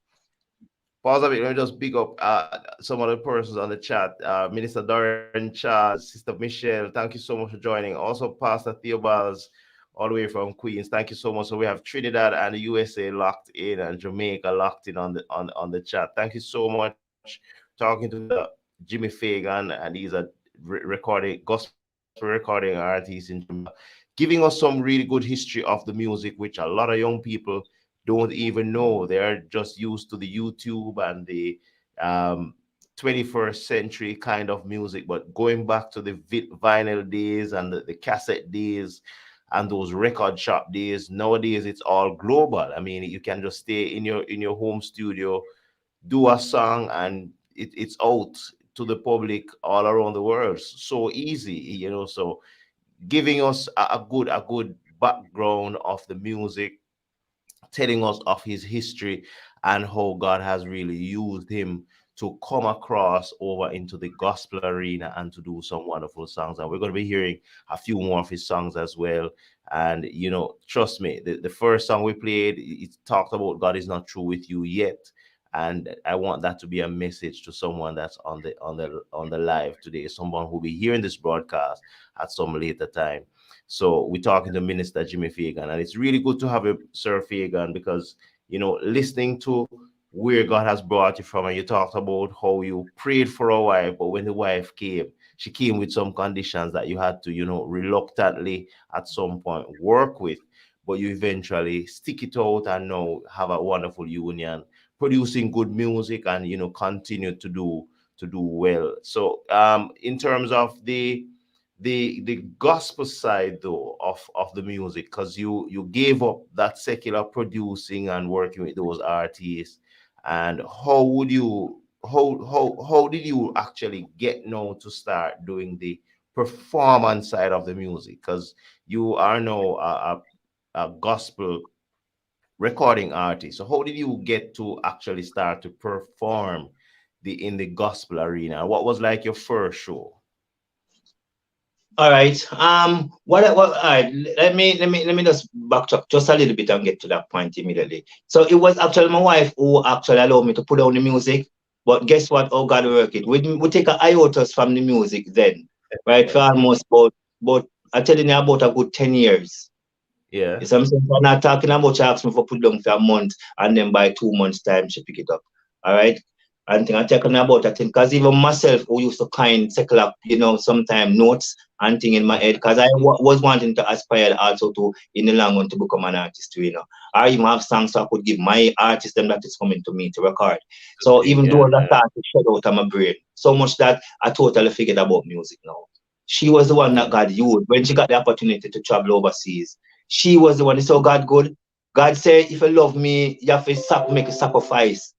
Pause a bit. Let me just big up some of the persons on the chat. Minister Dorian Charles, Sister Michelle, thank you so much for joining. Also, Pastor Theobald, all the way from Queens. Thank you so much. So we have Trinidad and the USA locked in, and Jamaica locked in on the chat. Thank you so much. Talking to the Jimmy Fagan, and he's a recording gospel recording artist in Jamaica, giving us some really good history of the music, which a lot of young people don't even know. They're just used to the YouTube and the um, 21st century kind of music. But going back to the vinyl days and the cassette days, and those record shop days. Nowadays it's all global. I mean, you can just stay in your home studio, do a song, and it's out to the public all around the world. So easy, you know. So giving us a good background of the music, telling us of his history and how God has really used him to come across over into the gospel arena and to do some wonderful songs. And we're going to be hearing a few more of his songs as well. And you know, trust me, the first song we played, it talked about God is not through with you yet. And I want that to be a message to someone that's on the live today, someone who will be hearing this broadcast at some later time. So we're talking to Minister Jimmy Fagan, and it's really good to have you, Sir Fagan, because you know, listening to where God has brought you from, and you talked about how you prayed for a wife, but when the wife came, she came with some conditions that you had to, you know, reluctantly at some point work with, but you eventually stick it out and now have a wonderful union, producing good music, and you know, continue to do well. So in terms of the gospel side though of the music, because you gave up that secular producing and working with those artists, and how would you how did you actually get now to start doing the performance side of the music, because you are now a gospel recording artist. So how did you get to actually start to perform in the gospel arena? What was like your first show? All right. All right. Let me just backtrack just a little bit and get to that point immediately. So it was actually my wife who actually allowed me to put on the music. But guess what? Oh, God work it. We take a hiatus from the music then, right? For almost about I telling you about a good 10 years. Yeah. You see what I'm saying? So I'm not talking about she asked me for put down for a month and then by 2 months' time she pick it up. All right. And thing I'm talking about that thing because even myself who used to kind secular, sometime notes and thing in my head because I was wanting to aspire also to in the long run to become an artist too. I even have songs so I could give my artist them that is coming to me to record. To So sing, even though yeah. that started to shed out of my brain, so much that I totally figured about music now. She was the one Yeah. that God used when she got the opportunity to travel overseas. She was the one. So God good. God said, if you love me, you have to make a sacrifice.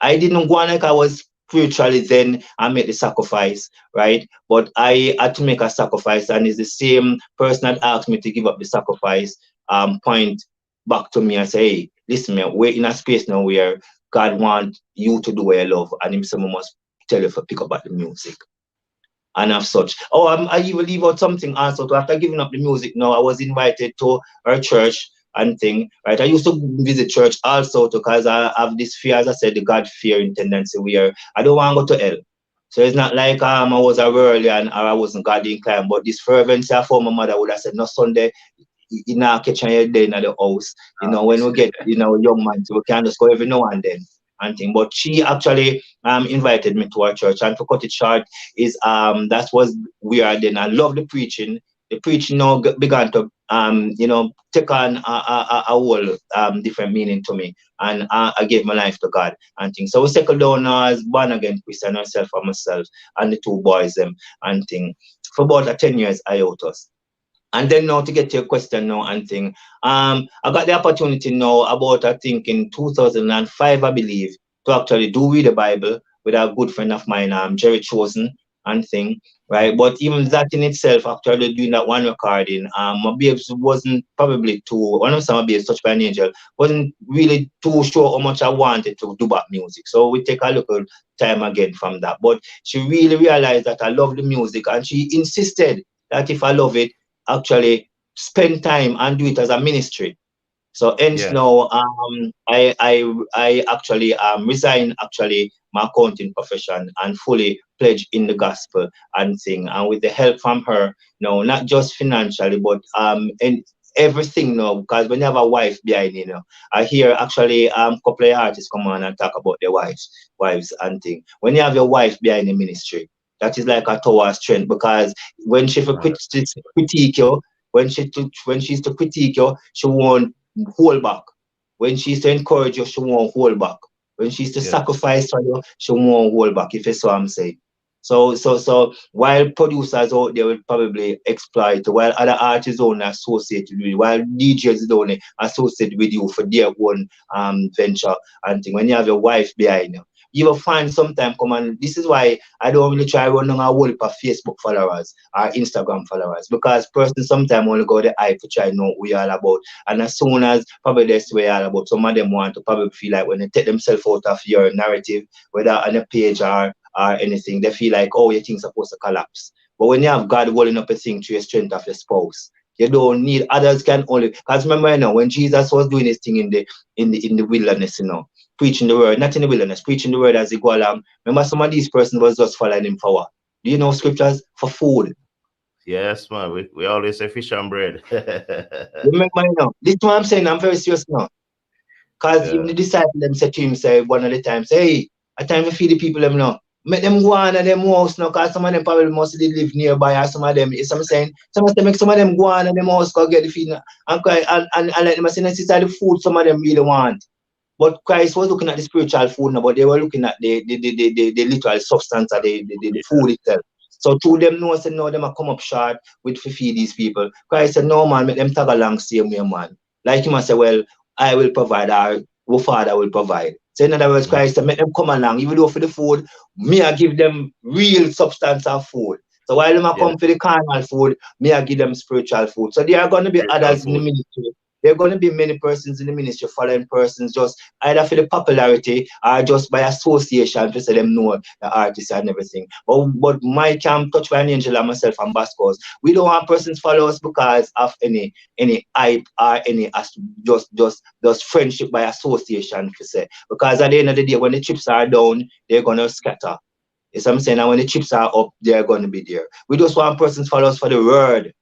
I didn't go on like I was spiritually then I made the sacrifice, right? But I had to make a sacrifice, and it's the same person that asked me to give up the sacrifice, point back to me and say, hey, listen, man, we're in a space now where God wants you to do what you love, and him someone must tell you to pick up at the music and of such. Oh, I even leave out something also. After giving up the music, now I was invited to our church and thing. Right, I used to visit church also because I have this fear, as I said, the God fearing tendency where I don't want to go to hell. So it's not like I was a worldly and or I wasn't God inclined, but this fervency I found my mother would have said, no Sunday, you know, kitchen your day in the house. When we get, young man, so we can just go every now and then and thing. But she actually invited me to her church. And to cut it short, is that was weird. Then I love the preaching. The preaching now began to take on a whole different meaning to me. And I gave my life to God and things. So we settled down as born again Christian, herself and myself and the two boys them and thing. For about 10 years I out us. And then now to get to your question now and thing, I got the opportunity now about I think in 2005 I believe to actually do read the Bible with a good friend of mine, Jerry Chosen and thing, right? But even that in itself, actually doing that one recording, my babes wasn't probably too one of some babes touched by an angel wasn't really too sure how much I wanted to do back music. So we take a little time again from that. But she really realized that I love the music and she insisted that if I love it, actually spend time and do it as a ministry. So hence Yeah. now I actually resign actually my accounting profession and fully pledge in the gospel and thing. And with the help from her, no, not just financially, but and everything now, because when you have a wife behind I hear actually couple of artists come on and talk about their wives and thing. When you have your wife behind the ministry, that is like a tower of strength because when she critique you, when she's to critique you, she won't hold back. When she's to encourage you, she won't hold back. When she's to Yeah. sacrifice for you, she won't hold back, if you see what I'm saying. So while producers out there will probably exploit, while other artists only associated with you, while DJs only associated with you for their own venture and thing. When you have your wife behind you, you will find sometime come and this is why I don't really try running a whole heap of Facebook followers or Instagram followers, because person sometimes only go the hype to try to know who you all about. And as soon as probably that's where you all about, some of them want to probably feel like when they take themselves out of your narrative, whether on a page or anything, they feel like, oh, your thing's supposed to collapse. But when you have God holding up a thing to your strength of your spouse, you don't need others can only, because remember, when Jesus was doing his thing in the wilderness, preaching the word, not in the wilderness, preaching the word as he go along. Remember, some of these persons was just following him for what? Do you know scriptures? For food. Yes, man. We always say fish and bread. Remember, this is what I'm saying, I'm very serious now. Because even Yeah. the disciples them said to him, say one of the times, hey, a time to feed the people them now. Make them go on and them house now, because some of them probably must live nearby, or some of them, is I'm saying, some of them go on and them house go get the feed now, and cry and let them say, this is the food some of them really want. But Christ was looking at the spiritual food now, but they were looking at the literal substance of the food itself. So two them know, said, no, them are come up short with to feed these people. Christ said, no, man, make them tag along same way, man. Like him, I say, well, I will provide, our Father will provide. So in other words, Mm. Christ said, make them come along, even though for the food, me I give them real substance of food. So while them I Yeah. come for the carnal food, me I give them spiritual food. So there are going to be Spiritual others in the food. ministry. There are going to be many persons in the ministry following persons just either for the popularity or just by association to say them know the artists and everything. But my camp, Touch by an Angel and myself and Bascos, we don't want persons follow us because of any hype or any just friendship by association to say. Because at the end of the day, when the chips are down, they're gonna scatter. You see what I'm saying? And when the chips are up, they're gonna be there. We just want persons follow us for the word.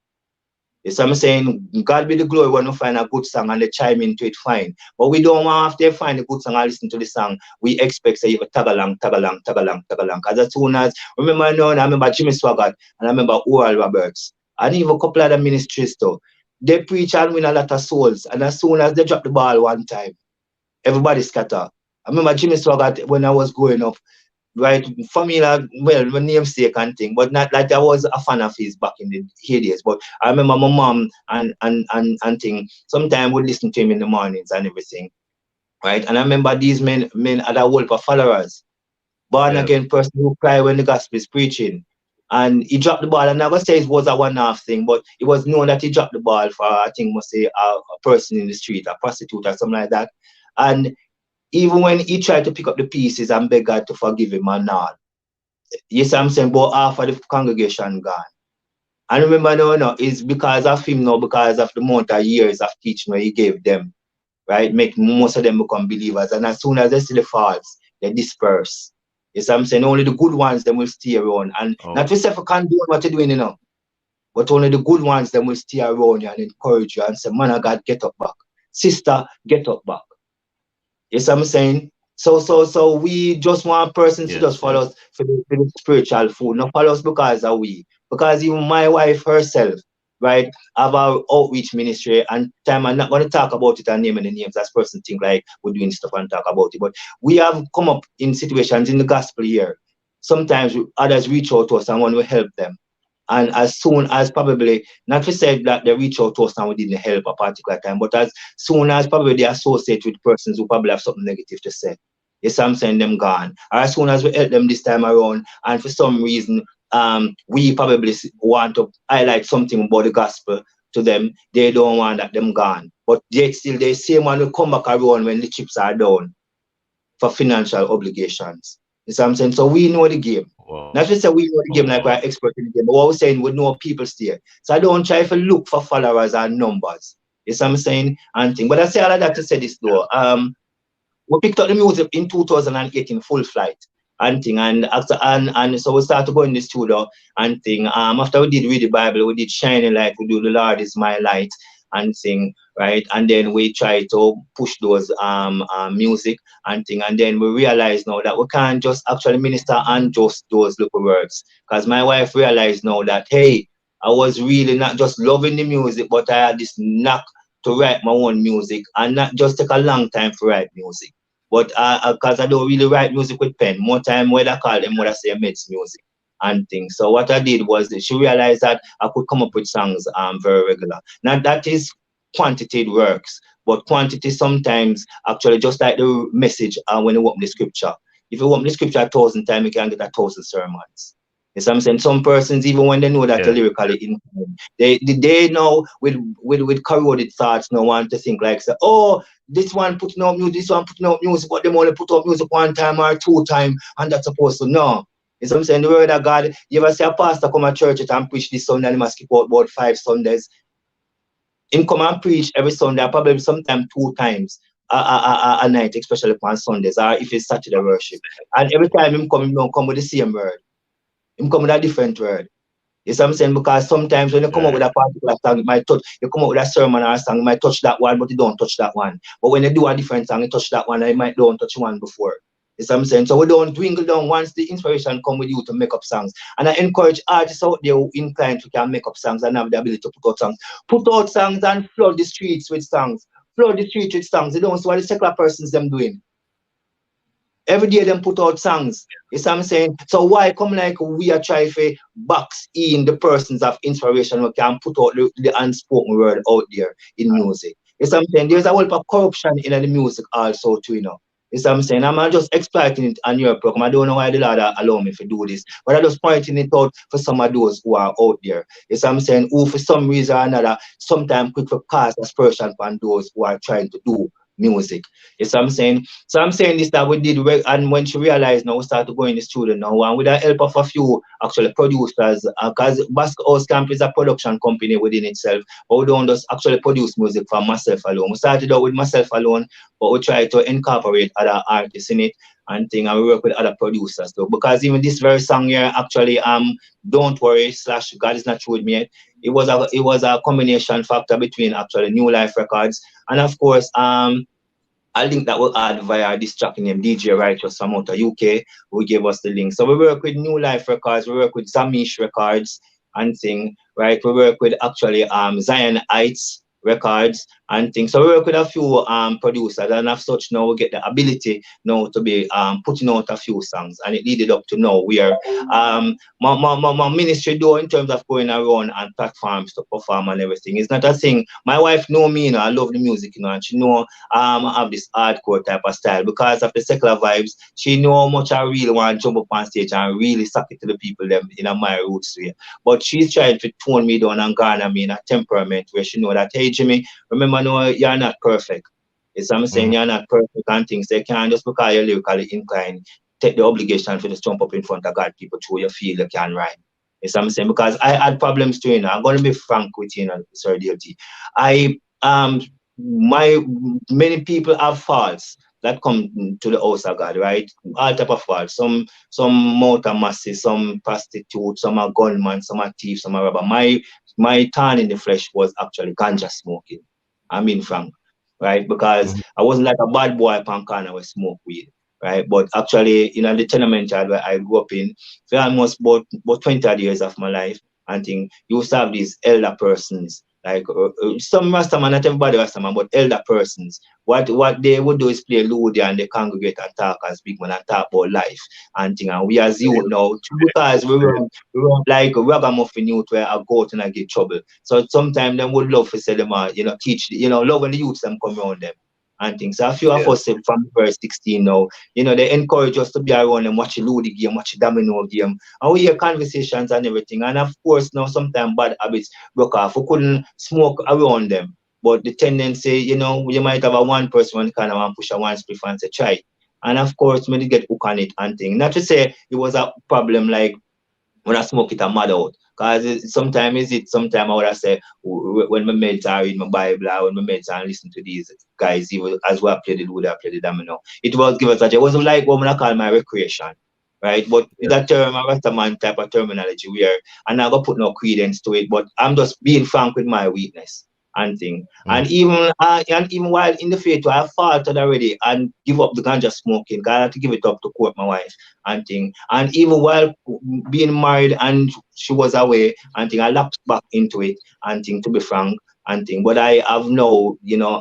You see what I'm saying? God be the glory when we find a good song and they chime into it, fine. But we don't want after they find a good song and listen to the song, we expect say you tag along, tag along, tag along, tag along. Because as soon as, remember now, I remember Jimmy Swaggart and I remember Oral Roberts and even a couple of the ministries too. They preach and win a lot of souls. And as soon as they drop the ball one time, everybody scatter. I remember Jimmy Swaggart when I was growing up, right? For me, like, well, my namesake and thing, but not like I was a fan of his back in the heydays. But I remember my mom and thing, sometimes would listen to him in the mornings and everything, right? And I remember these men had a whole of followers, born Yes. again person who cry when the gospel is preaching. And he dropped the ball. And I never say it was a one-off thing, but it was known that he dropped the ball for, I think, must say, a person in the street, a prostitute or something like that. And even when he tried to pick up the pieces and beg God to forgive him and all, yes, I'm saying, but half of the congregation gone. And remember, no, it's because of him, no, because of the amount of years of teaching where he gave them, right? Make most of them become believers. And as soon as they see the faults, they disperse. Yes, I'm saying, only the good ones them will stay around. And not Oh, to say for condone what you're doing, but only the good ones them will stay around you and encourage you and say, man of God, get up back. Sister, get up back. Yes, I'm saying. So we just want persons to just yes, follow yes. us for the spiritual food, not follow us because of we. Because even my wife herself, right, have our outreach ministry and time I'm not gonna talk about it and name any names as person think like we're doing stuff and talk about it. But we have come up in situations in the gospel here. Sometimes others reach out to us and want to help them. And as soon as probably, not to say that they reach out to us and we didn't help a particular time, but as soon as probably they associate with persons who probably have something negative to say, yes, I'm saying them gone. Or as soon as we help them this time around, and for some reason, we probably want to highlight something about the gospel to them, they don't want that them gone. But yet still, they same one will come back around when the chips are down for financial obligations. You see what I'm saying? So we know the game. Wow. Not just say we know the game like we're Wow. expert in the game, but what we're saying we know people stay. So I don't try to look for followers and numbers. You see what I'm saying? And thing. But I say all of that to say this though. We picked up the music in 2008 in full flight and thing. And after and so we started to go in the studio and thing. After we did read the Bible, we did Shining Light, we do The Lord is My Light and thing, right? And then we try to push those music and thing. And then we realize now that we can't just actually minister and just those little words. Because my wife realized now that hey, I was really not just loving the music, but I had this knack to write my own music and not just take a long time to write music. But because I don't really write music with pen, more time what I call them what I say meds music. and things. So what I did was she realized that I could come up with songs very regular. Now that is quantity works, but quantity sometimes actually just like the message when you open the scripture. If you open the scripture 1,000 times, you can get 1,000 sermons. You see what I'm saying? Some persons, even when they know that you're Yeah. lyrically inclined, they know with corroded thoughts, no want to think like, say, oh, this one putting out music, this one putting out music, but them only put out music 1 time or 2 times, and that's supposed to no. You see what I'm saying? The word of God, you ever see a pastor come to church and preach this Sunday and he must keep out about 5 Sundays? Him come and preach every Sunday, probably sometimes 2 times a night, especially on Sundays, or if it's Saturday worship. And every time him don't come with the same word. Him come with a different word. You see what I'm saying? Because sometimes when you come up with Right. a particular song, it might touch, you come up with a sermon or a song, it might touch that one, but you don't touch that one. But when you do a different song, you touch that one, and you might don't touch one before. You see what I'm saying? So we don't dwindle down once the inspiration come with you to make up songs. And I encourage artists out there who inclined to can make up songs and have the ability to put out songs. Put out songs and flood the streets with songs. Flood the streets with songs. You don't see what the secular persons them doing. Every day them put out songs. You see what I'm saying? So why come like we are trying to box in the persons of inspiration who can put out the unspoken word out there in music? You see what I'm saying? There's a whole lot of corruption in the music also too, you know. You see what I'm saying? I'm not just exploiting it on your program. I don't know why the Lord allow me to do this, but I'm just pointing it out for some of those who are out there. You see what I'm saying? Who for some reason or another, sometimes quick for cast aspersion on those who are trying to do music. You see what I'm saying? So I'm saying this that we did, and when she realized now, we started to go in the studio now, and with the help of a few actually producers, because Basque House Camp is a production company within itself, but we don't just actually produce music for myself alone. We started out with myself alone, but we try to incorporate other artists in it and thing, and we work with other producers too. Because even this very song here, actually, Don't Worry slash God Is Not Through With Me Yet, it was a combination factor between actually New Life Records and of course a link that we add via this track named DJ Righteous from out of UK, who gave us the link. So we work with New Life Records, we work with Zamish Records and thing, right? We work with actually Zion Heights Records and things. So we work with a few producers, and as such now we get the ability now to be putting out a few songs, and it leaded up to now where my ministry do in terms of going around and platforms to perform and everything. It's not a thing. My wife know me, you know, I love the music, you know, and she know I have this hardcore type of style because of the secular vibes. She know how much I really want to jump up on stage and really suck it to the people them in a my roots way. But she's trying to tone me down and garner me in a temperament where she know that, hey Jimmy, remember no, you're not perfect. It's I'm saying Mhm. you're not perfect and things. They can't just because you're lyrically inclined take the obligation to just jump up in front of God people to you feel you can rhyme. It's I'm saying because I had problems too, you know. I'm gonna be frank with you, you know, Sir DLT. I my many people have faults that come to the house of God, right? All type of faults. Some motor masses, some prostitutes, some are gunmen, some are thieves, some are robber. My thorn in the flesh was actually ganja smoking. I mean frank, right? Because Mhm. I wasn't like a bad boy pan corner with smoke weed, right? But actually, you know, the tenement yard where I grew up in, for almost about 20 odd years of my life, and thing, you used to have these elder persons, like some Rastaman, not everybody Rastaman, but elder persons. What they would do is play Ludia and they congregate and talk as big man and talk about life and thing. And we as youth now, because we run like a ragamuffin youth where I go out and I get trouble. So sometimes them would love to say them, you know, teach, you know, love when the youths them come around them and things. So a few of Yeah. us from verse 16 now, you know, they encourage us to be around them, watch the Ludi game, watch the domino game, and we hear conversations and everything. And of course, now sometimes bad habits broke off. We couldn't smoke around them. But the tendency, you know, you might have a one person one kind of one push a one spliff and say try. And of course, when you get hooked on it and thing. Not to say it was a problem like when I smoke it, I'm mad out. Because sometimes is it, sometimes I would have say, when my meds are read my Bible, or when my meds are listen to these guys, even as well play the wood, I play the domino. It was give us such, it wasn't like what I call my recreation, right? But Yeah. that term, a Rastaman type of terminology where I'm not gonna put no credence to it, but I'm just being frank with my weakness and thing. Mhm. And even while in the faith, I faltered already and give up the ganja smoking. God had to give it up to court my wife and thing. And even while being married and she was away and thing, I lapsed back into it and thing, to be frank and thing. But I have now, you know,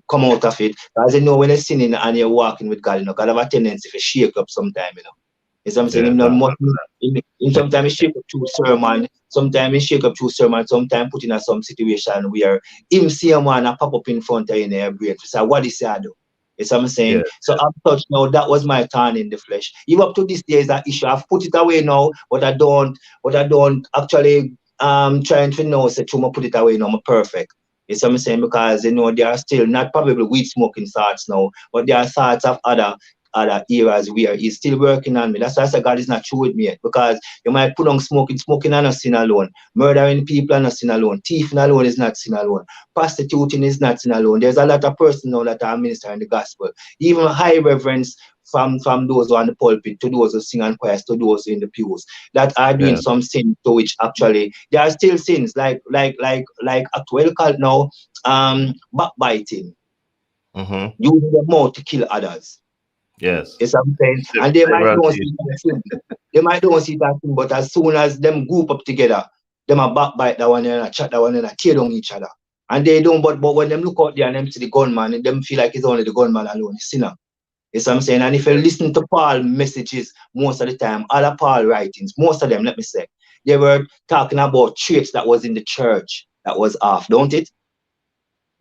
come out of it. Because you know when you're sinning and you're walking with God, you know, God have a tendency to shake up sometime, you know. It's what I'm saying. Yeah, Him not thank God much. for In sometimes he shake up through sermon. Sometimes he shake up through sermon. Sometimes put in a some situation where him see a man a pop up in front of you in your brain. To say what is I do? It's what I'm that. saying. So I'm touched now. That was my turn in the flesh. Even up to this day is that issue. I've put it away now, but I don't. But I don't actually trying to know. Say, to put it away now. I'm perfect. It's what I'm saying because there are still not probably weed smoking thoughts now, but there are thoughts of other eras where he's still working on me. That's why I said God is not true with me yet. Because you might put on smoking and not sin alone. Murdering people and not sin alone. Thieving alone is not sin alone. Prostituting is not sin alone. There's a lot of persons now that are ministering the gospel. Even high reverence from those who are on the pulpit to those who sing and choirs to those in the pews that are doing Yeah. some sin to which actually there are still sins like at well called now backbiting, Mm-hmm. using the mouth to kill others. Yes. It's what I'm saying. And they might Several don't things. see that thing. They might don't see that thing, but as soon as them group up together, them a backbite that one and a chat that one and a tear down each other. And they don't, but when them look out there and them see the gunman, and them feel like it's only the gunman alone, the sinner. It's what I'm saying. And if you listen to Paul messages most of the time, other Paul writings, most of them, let me say, they were talking about traits that was in the church that was off, don't it?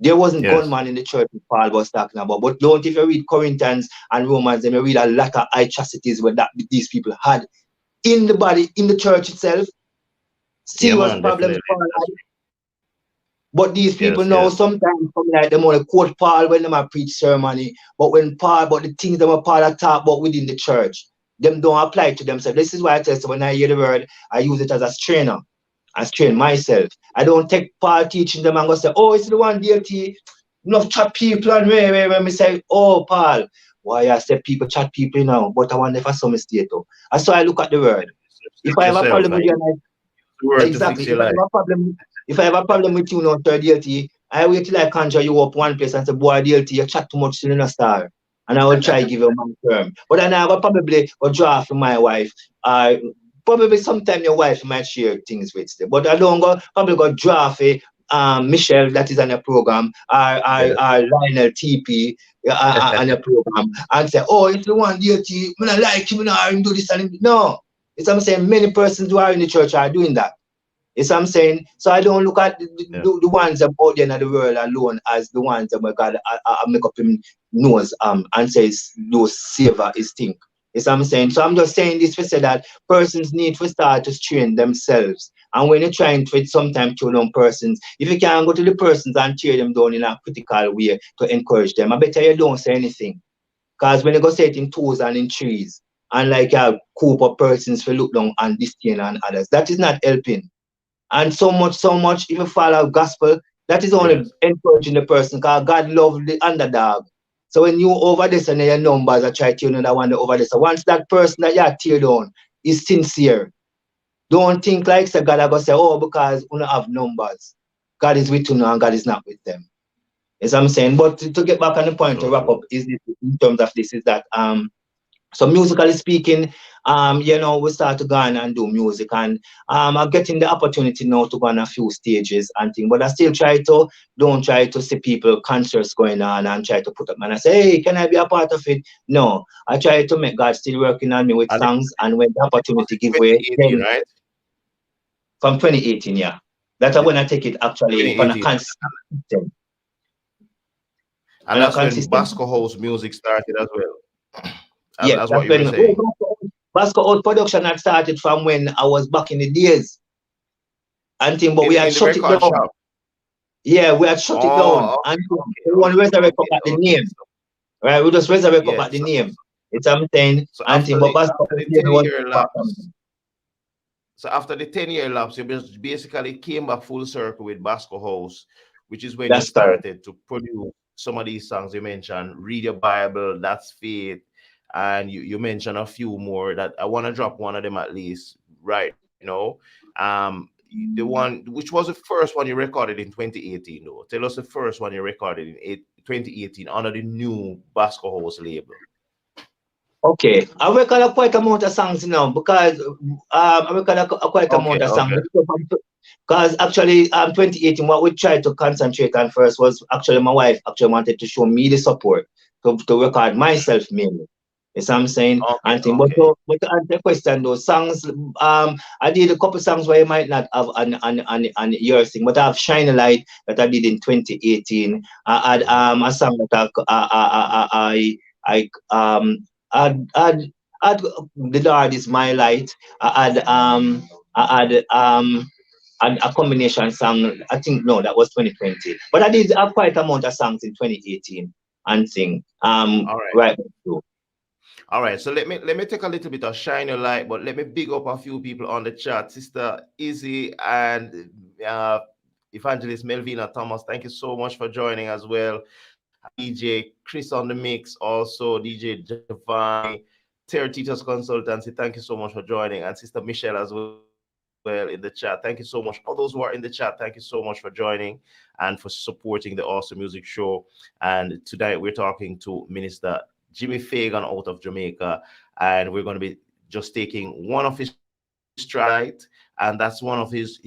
There wasn't Yes. gunman in the church that Paul was talking about. But don't if you read Corinthians and Romans, then you read a lot of atrocities that these people had in the body, in the church itself. Yeah, Serious man, problems definitely. Paul had. But these people Yes, now yes. sometimes come like them want to quote Paul when they preach ceremony. But the things that Paul had talk about within the church, them don't apply to themselves. This is why I tell you, when I hear the word, I use it as a trainer. I train myself. I don't take Paul teaching them and go say, oh, it's the one DLT. Enough chat people and when me say, oh, Paul, why I say people chat people now, but I wonder if I saw mistake. That's why I look at the word. If Search I have a yourself problem and with you, use the word to exactly. fix your life. If I have a problem with you now, third DLT, I wait till I conjure you up one place and say, boy, DLT, you chat too much till you star. And I will try to give you my term. But then I will probably go draw for my wife. Probably sometime your wife might share things with you. But I don't go probably go draw for Michelle that is on your program Yes. or Lionel TP on your program and say, oh, it's the one DLT, I don't like him, I don't do this and no. It's what I'm saying. Many persons who are in the church are doing that. It's what I'm saying. So I don't look at Yeah. the ones that out there in the world alone as the ones that my God I make up him nose and says those savor his thing. It's what I'm saying. So I'm just saying this to say that persons need to start to train themselves. And when you're trying to sometimes tune on persons, if you can go to the persons and tear them down in a critical way to encourage them, I bet you don't say anything. Because when you go say it in twos and in threes, and like a group of persons to look down and disdain and others, that is not helping. And so much, if you follow gospel, that is only Yes. encouraging the person because God loves the underdog. So when you over this and your numbers are try to another one over this. So once that person that you tear down is sincere, don't think like say God are gonna say, oh, because we don't have numbers. God is with you and God is not with them. As I'm saying. But to get back on the point to So wrap true. up is this, in terms of this is that so musically speaking, we start to go on and do music, and I'm getting the opportunity now to go on a few stages and things. But I still don't try to see people concerts going on and try to put up and I say, hey, can I be a part of it? No, I try to make God still working on me with And it songs, and when the was opportunity give in way, 2018, then right? from 2018, yeah, that's Yeah, when I take it actually on a 2018. consistent, And on a that's when consistent. Basco House music started as well. Yes, That's that's what you were when saying. Basco Out production had started from when I was back in the days and thing, but we had In the shut it record down. shop. Yeah, we had shut it down Oh, and okay, we want to okay, resurrect up okay, at the okay. name. Right? We just resurrect up Yeah. at the name. It's something So and thing, but Basco after Out the yeah, 10 was year back lapse, so after the 10-year lapse, you basically came back full circle with Basco House, which is when you that's correct. started to produce some of these songs you mentioned, Read Your Bible, That's Faith, and you mentioned a few more that I want to drop one of them at least right now. Um, the one which was the first one you recorded in 2018, though. Tell us the first one you recorded in 2018 under the new Basco House label. Okay, I record quite amount of songs now because I record quite Okay, amount of songs okay. because actually 2018 what we tried to concentrate on first was actually my wife actually wanted to show me the support to record myself mainly. You see what I'm saying? Okay, And thing. okay. But to answer the question, those songs, I did a couple songs where you might not have on your thing, but I have Shine a Light that I did in 2018. I had a song that I had The Lord Is My Light. I had and a combination song. I think no, that was 2020. But I did have quite a amount of songs in 2018 and sing. All right. Right through. All right, so let me take a little bit of shine your light, but let me big up a few people on the chat. Sister Izzy and uh, Evangelist Melvina Thomas, thank you so much for joining as well. DJ Chris on the mix, also DJ Giovanni, Terry Teachers Consultancy, thank you so much for joining, and Sister Michelle as well in the chat. Thank you so much. All those who are in the chat, thank you so much for joining and for supporting the Awesome Music Show. And tonight we're talking to Minister Jimmy Fagan out of Jamaica, and we're going to be just taking one of his tracks tonight, and that's one of his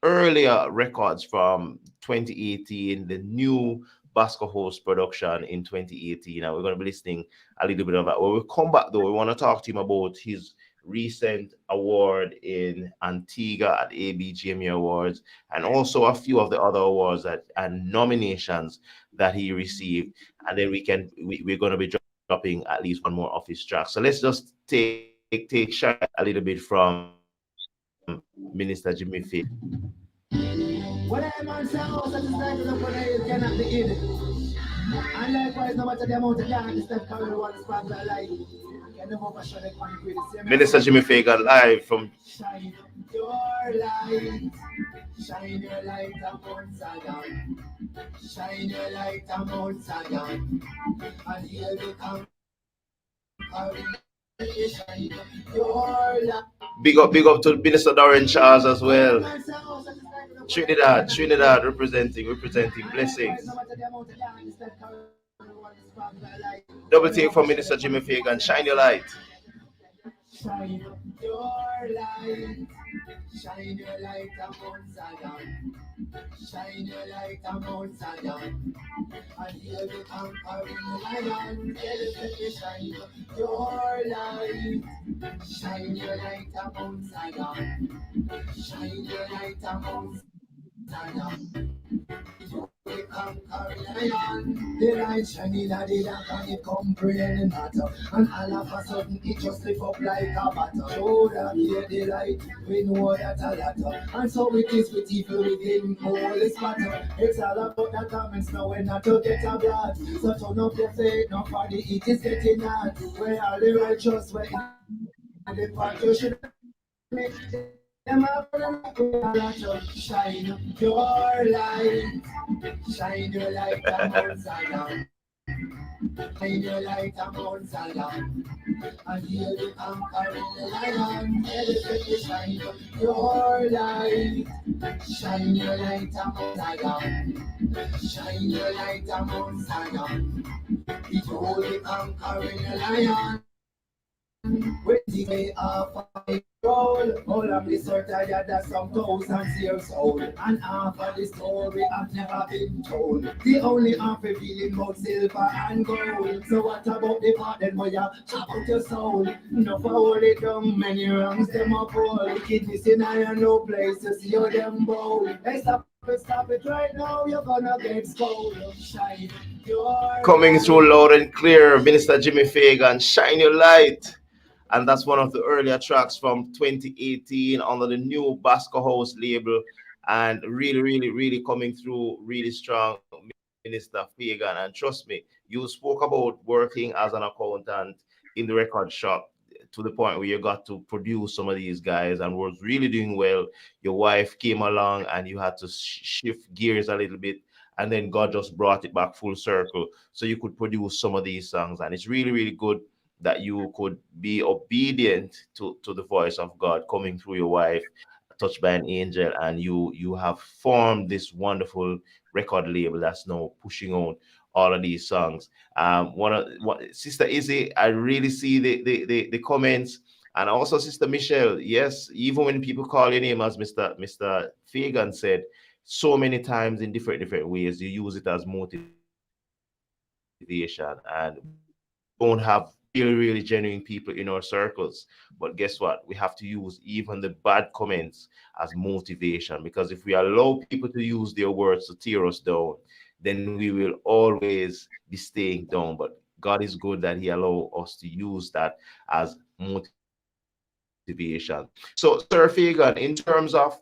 earlier records from 2018, the new Basco Host production in 2018, and we're going to be listening a little bit of that. When we come back, though, we want to talk to him about his recent award in Antigua at ABGME Awards, and also a few of the other awards that and nominations that he received. And then we're going to be dropping at least one more of his tracks. So let's just take shine a little bit from Minister Jimmy Fagan. What I man say, oh, such a sight of the you cannot be in it. And likewise, no matter the amount of time, this step carry one spark that light. Can never overshadow the quantity with the same. Minister Jimmy Fagan live from Shine your light, shine your light upon Zion, shine your light upon Zion, and he'll become big up to Minister Darren Charles as well. Trinidad representing blessings. Double take from Minister Jimmy Fagan. Shine your light. Shine your light, shine your light upon Zion, shine your light upon Zion, and he'll be conquering lion. Shine your light, shine your light upon Zion, shine your light upon Zion. We conquer lion. The light shining at the dark and it comprehend matter. And all of a sudden it just lift up like a batter. Show that here the light, we know that a latter. And so it is with evil within all is matter. It's all about the comments now when not to get a blood. So turn up your faith, not for the it is getting hard. Where all the righteous, where the part you should make. Shine your light, shine your light upon Zion, shine your light upon Zion, and he'll be conquering lion. Shine your light, shine your light upon Zion, shine your light upon Zion, it will be conquering lion. With the way of a roll, all of this are tired that some thousands years old, and half of the story I've never been told. The only half revealing about silver and gold. So what about the part then where you chop out your soul? No for hold it down, many wrongs them up all. Wickedness in iron, no place to see how them bowl. Hey, stop it right now, you're gonna get scolded. Shine your Coming light. through loud and clear, Minister Jimmy Fagan. Shine your light. And that's one of the earlier tracks from 2018 under the new Basco House label, and really coming through really strong, Minister Fagan. And trust me, you spoke about working as an accountant in the record shop to the point where you got to produce some of these guys and was really doing well. Your wife came along and you had to shift gears a little bit, and then God just brought it back full circle so you could produce some of these songs. And it's really good that you could be obedient to the voice of God coming through your wife, touched by an angel, and you have formed this wonderful record label that's now pushing out all of these songs. Sister Izzy, I really see the comments, and also Sister Michelle. Yes, even when people call your name, as Mr. Fagan said, so many times in different ways, you use it as motivation, and we don't have really, really genuine people in our circles. But guess what? We have to use even the bad comments as motivation, because if we allow people to use their words to tear us down, then we will always be staying down. But God is good that He allow us to use that as motivation. So, Sir Fagan, in terms of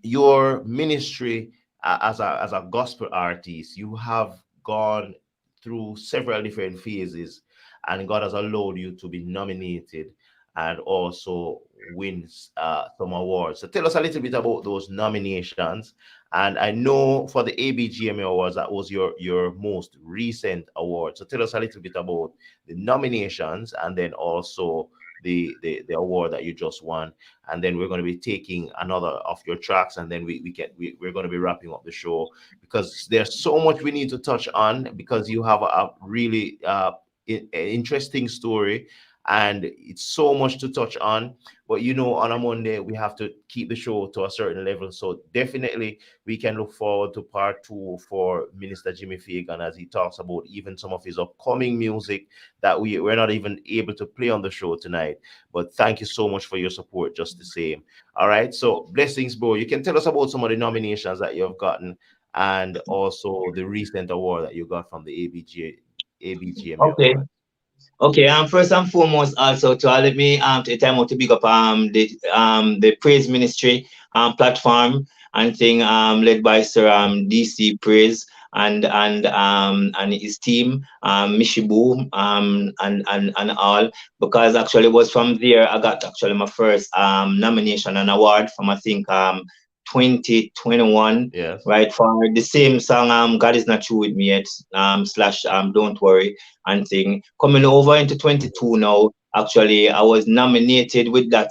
your ministry as a gospel artist, you have gone through several different phases, and God has allowed you to be nominated and also win some awards. So tell us a little bit about those nominations. And I know for the ABGMA Awards, that was your most recent award. So tell us a little bit about the nominations and then also the award that you just won. And then we're going to be taking another of your tracks, and then we're going to be wrapping up the show, because there's so much we need to touch on, because you have a really interesting story, and it's so much to touch on. But on a Monday we have to keep the show to a certain level, so definitely we can look forward to part 2 for Minister Jimmy Fagan, as he talks about even some of his upcoming music that we're not even able to play on the show tonight. But thank you so much for your support just the same. All right, so blessings, bro. You can tell us about some of the nominations that you've gotten, and also the recent award that you got from the ABGMA Okay. Award. Okay, first and foremost, also to let me take time out to big up the praise ministry platform and thing led by Sir DC Praise and his team, Mishibu and all, because actually it was from there I got actually my first nomination and award from, I think, 2021, Yes. right, for the same song, God Is Not True With Me Yet, slash Don't Worry and thing. Coming over into 22 now, actually I was nominated with that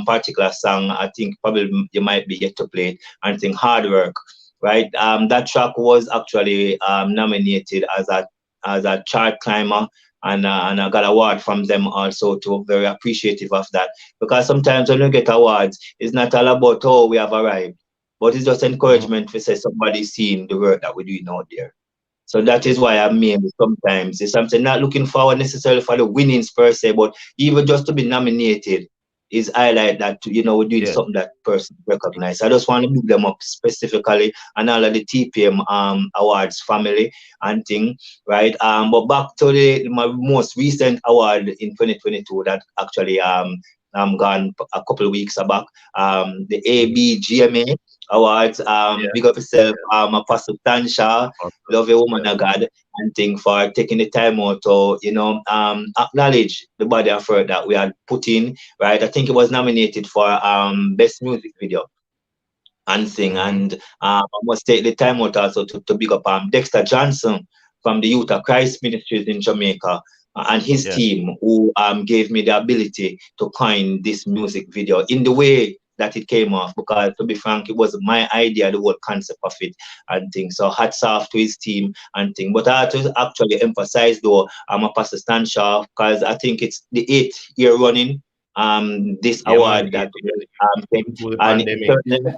particular song. I think probably you might be yet to play it, and think Hard Work, right? That track was actually nominated as a chart climber, and I got award from them also too. Very appreciative of that, because sometimes when you get awards, it's not all about, oh, we have arrived, but it's just Mhm. encouragement to say somebody seeing the work that we're doing out there. So that is Yes, why sir. I mean sometimes it's something not looking forward necessarily for the winnings per se, but even just to be nominated is highlight that we're doing Yes. something that person recognize. I just want to big them up specifically and all of the TPM awards family and thing, right? But back to my most recent award in 2022 that actually gone a couple of weeks back, the Mhm. ABGMA awards. Yes. Big up yourself, Yes. Apostle Tansha, Awesome. love a woman Yes. of God, and thing for taking the time out to acknowledge the body of work that we had put in, right? I think it was nominated for best music video and thing, Hmm. and I must take the time out also to big up Dexter Johnson from the Youth of Christ Ministries in Jamaica, and his Yes. team, who gave me the ability to coin this music video in the way that it came off, because to be frank, it was my idea, the whole concept of it and things. So hats off to his team and thing. But I have to actually emphasize though, I'm a Pastor Stanshaw, because I think it's the 8th year running this Yeah, man. award that came, Even through the and pandemic.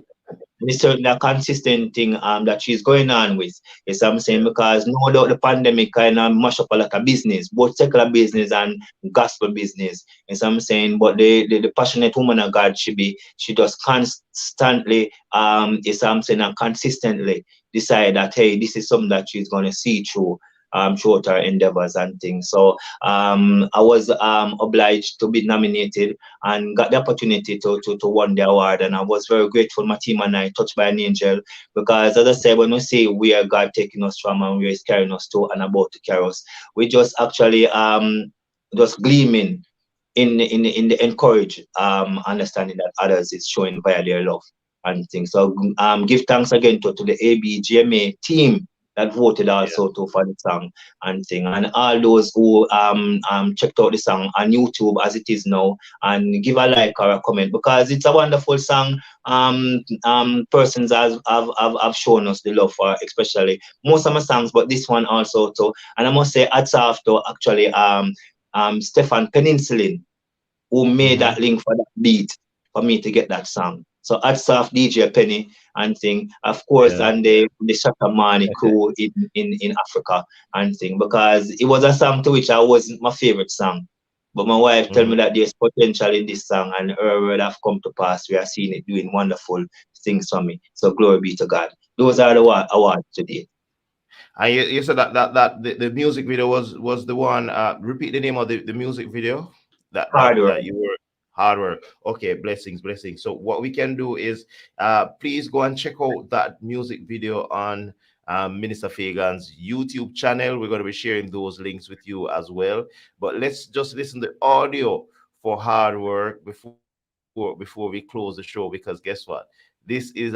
it's certainly a consistent thing that she's going on with. Is I'm saying, Yeah. because no doubt the pandemic kind of mash up a lot of business, both secular business and gospel business. Is I'm saying, but the passionate woman of God, she just constantly is I'm saying, and consistently decide that, hey, this is something that she's going to see through throughout her endeavors and things. So I was obliged to be nominated and got the opportunity to win the award. And I was very grateful, my team and I, touched by an angel, because as I said, when we say where God taking us from and where He's carrying us to and about to carry us, we just actually just gleaming in the encourage understanding that others is showing via their love and things. So give thanks again to the ABGMA team that voted Yeah. also to for the song and thing, and all those who checked out the song on YouTube as it is now, and give a like or a comment, because it's a wonderful song. Persons have shown us the love for, especially most of my songs, but this one also too. And I must say hats off to actually Stefan Peninsulin, who made Hmm. that link for that beat for me to get that song. So hats off DJ Penny and thing, of course, Yeah. and the Shakamani crew in Africa and thing, because it was a song to which I was my favorite song But my wife tell me Mhm. that there's potential in this song, and her word have come to pass. We are seeing it doing wonderful things for me. So glory be to God. Those are the awards today. And you said that the music video was the one. Repeat the name of the music video. Hard work. That you were hard work. Okay, blessings, blessings. So what we can do is, please go and check out that music video on Minister Fagan's YouTube channel. We're going to be sharing those links with you as well. But let's just listen to audio for hard work before we close the show, because guess what? This is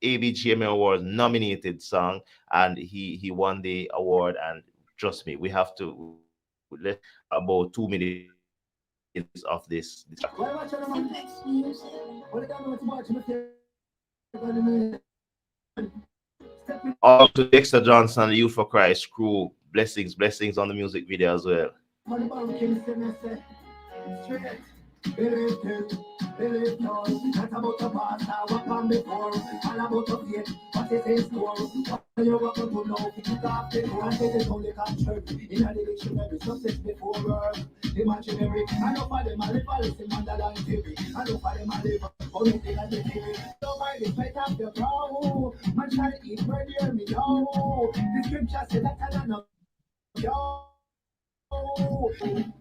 ABGMA Awards nominated song, and he won the award. And trust me, we have to let's about 2 minutes of this track. Well, watch out, man. Next music. What you gonna do to watch my All to Dexter Johnson and the Youth for Christ crew. Blessings, blessings on the music video as well. Straight. Believe it, believe not. Not about the past, I walk on before. All about the faith, what is in store. What you walk to know, pick it up, take one, take it only captured. In a dictionary, success before birth. Imaginary, I know for them, I live a listen on the line TV. I know for them, I live only thing I TV. Don't mind the fight of the brow. Man shall eat bread, hear me, yo. The scripture said that I know, yo.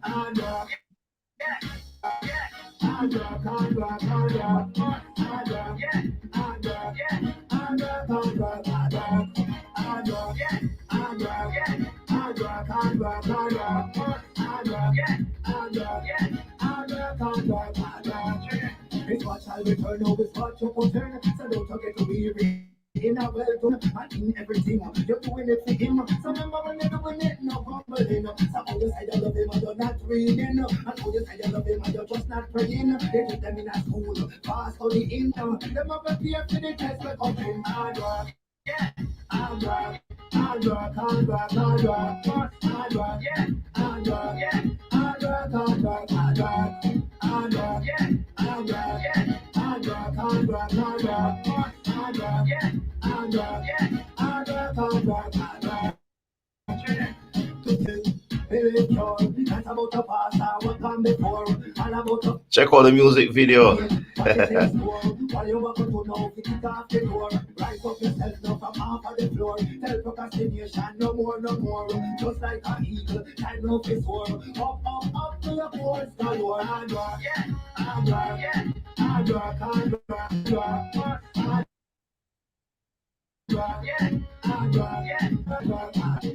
And it's what shall return, always what you put in. So don't forget to be real. In a well done, and in everything, you're doing it for him. So remember when you're doing it, no humbling. So on your side, you love him, and you're not reading. And on your side, you love him, and you're just not praying. They put them in a school, fast studying. Them have a fear for the test, we're coming. Hard work, hard work, hard work, hard work, hard work, hard work, hard work, hard work, hard work, hard work, hard work, hard work, hard work, hard work, hard work, hard work. Check out the music video. No more, no more. Just like an eagle, time no to soar. Up to your core, sky war. Hard work, hard work, hard work, hard work, hard work.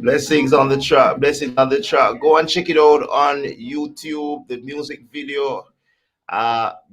Blessings on the track. Blessings on the track. Go and check it out on YouTube. The music video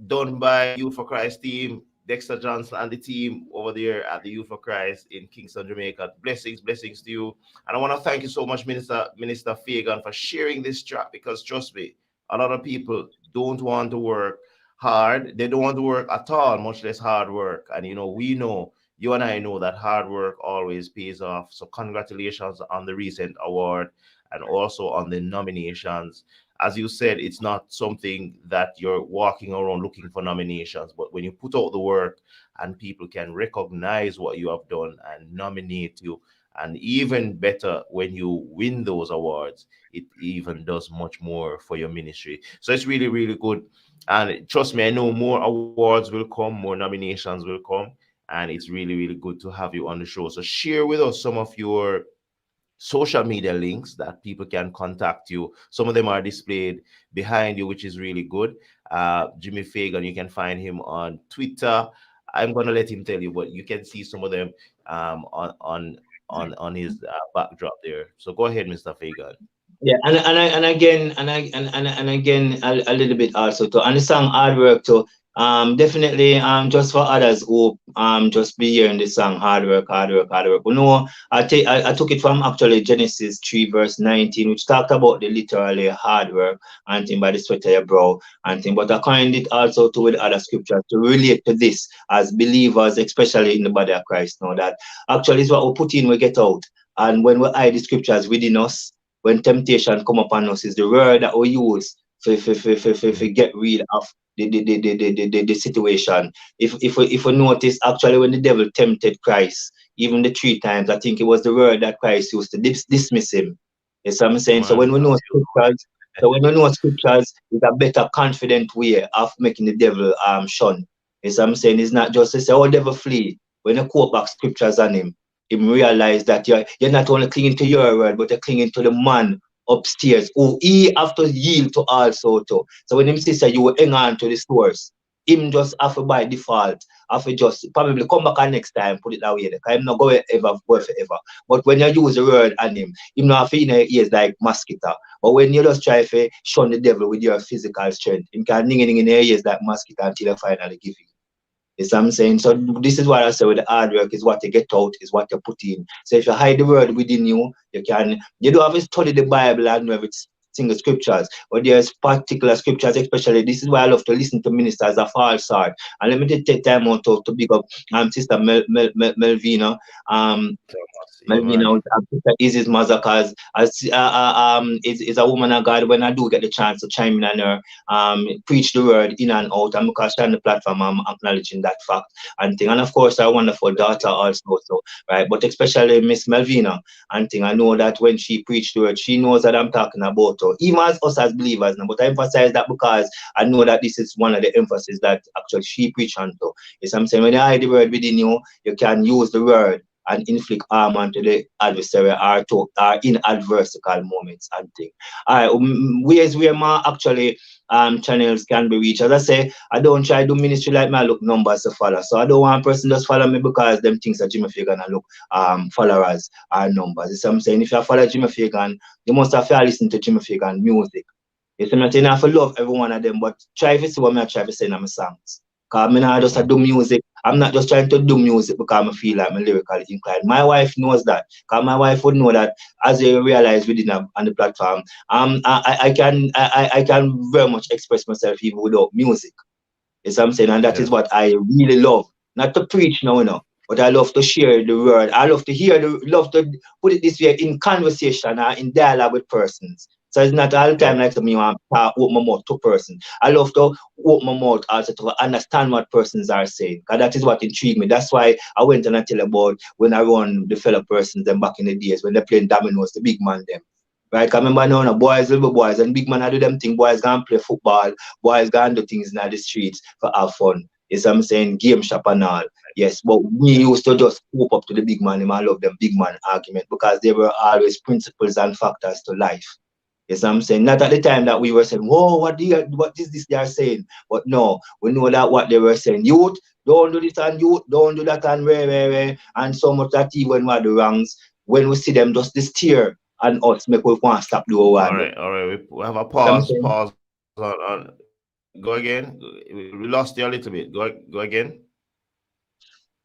done by Youth for Christ team, Dexter Johnson and the team over there at the Youth for Christ in Kingston, Jamaica. Blessings, blessings to you. And I want to thank you so much, Minister Fagan, for sharing this track, because trust me, a lot of people don't want to work hard. They don't want to work at all, much less hard work. And we know, you and I know, that hard work always pays off. So congratulations on the recent award and also on the nominations. As you said, it's not something that you're walking around looking for nominations, but when you put out the work and people can recognize what you have done and nominate you, and even better, when you win those awards, it even does much more for your ministry. So it's really, really good. And trust me, I know more awards will come, more nominations will come, and it's really, really good to have you on the show. So share with us some of your social media links that people can contact you. Some of them are displayed behind you, which is really good. Jimmy Fagan, you can find him on Twitter. I'm gonna let him tell you, but you can see some of them on his backdrop there. So go ahead, Mr. Fagan. Yeah, and again and again a little bit also too. And the song hard work too. Definitely just for others who just be hearing the song hard work, hard work, hard work. I took it from actually Genesis 3 verse 19, which talked about the literally hard work and thing by the sweat of your brow and thing. But I coined it also to with other scriptures to relate to this as believers, especially in the body of Christ, now that actually is what we put in, we get out. And when we hide the scriptures within us, when temptation come upon us, is the word that we use to get rid of the situation. If we notice, actually, when the devil tempted Christ, even the 3 times, I think it was the word that Christ used to dismiss him. Yes, I'm saying. So when we know scriptures, So when you know scriptures, it's a better confident way of making the devil shun. Yes, I'm saying it's not just to say, oh, devil flee. When you quote back scriptures on him realize that you're not only clinging to your word, but you're clinging to the man upstairs who he have to yield to also too. So when him say you will hang on to the source, him just have to by default, have to just probably come back and next time, put it that way. Because I'm not going ever go forever. But when you use the word on him not feel in your ears like mosquito. But when you just try to shun the devil with your physical strength, him can ning in your ears like mosquito until you finally give in. Is what I'm saying. So this is what I say with the hard work is what you get out, is what you put in. So if you hide the word within you, you don't have to study the Bible and know every single scriptures, but there's particular scriptures, especially this is why I love to listen to ministers of all sorts. And let me just take time out to big up Sister Melvina. Yeah, Maybe man. is his mother, cause is a woman of God. When I do get the chance to chime in on her, preach the word in and out, and because she's on the platform, I'm acknowledging that fact and thing. And of course, our wonderful daughter also, so right. But especially Miss Melvina and thing. I know that when she preached the word, she knows that I'm talking about her, even as us as believers. Now, but I emphasize that because I know that this is one of the emphasis that actually she preached onto. Is I'm saying when you hide the word within you, you can use the word and inflict harm onto the adversary or in adversical moments and things. All right, ways where my actually channels can be reached. As I say, I don't try to do ministry like my look numbers to follow. So I don't want person just follow me because them things that Jimmy Fagan and look followers are numbers. You see what I'm saying? If you follow Jimmy Fagan, you must have to listen to Jimmy Fagan music. You see what I'm saying? I have to love every one of them, but try to see what I try to say in my songs. Because I'm not just do music. I'm not just trying to do music because I feel like I'm lyrically inclined. My wife knows that. Because my wife would know that, as you realize within on the platform, I can very much express myself even without music. You see what I'm saying? And that is Yes. what I really love. Not to preach now, but I love to share the word. I love to love to put it this way, in conversation or in dialogue with persons. So it's not all the Yeah. time like me want to open my mouth to person. I love to open my mouth also to understand what persons are saying. Because that is what intrigued me. That's why I went and I tell about when I run the fellow persons them back in the days when they're playing dominoes, the big man them. Right? 'Cause I remember now, boys, little boys, and big man I do them thing. Boys gonna play football. Boys gonna do things in the streets for have fun. Yes, I'm saying game shop and all. Yes, but we used to just hope up to the big man. I love them big man argument because they were always principles and factors to life. Yes, I'm saying not at the time that we were saying, whoa, what is this they are saying? But no, we know that what they were saying, youth, don't do this and youth, don't do that and where, and so much that even what the wrongs, when we see them just this tear and us make we want to stop the whole All one. right. All right. We have a Yes, I'm pause. saying. Pause on. Go again. We lost you a little bit. Go again.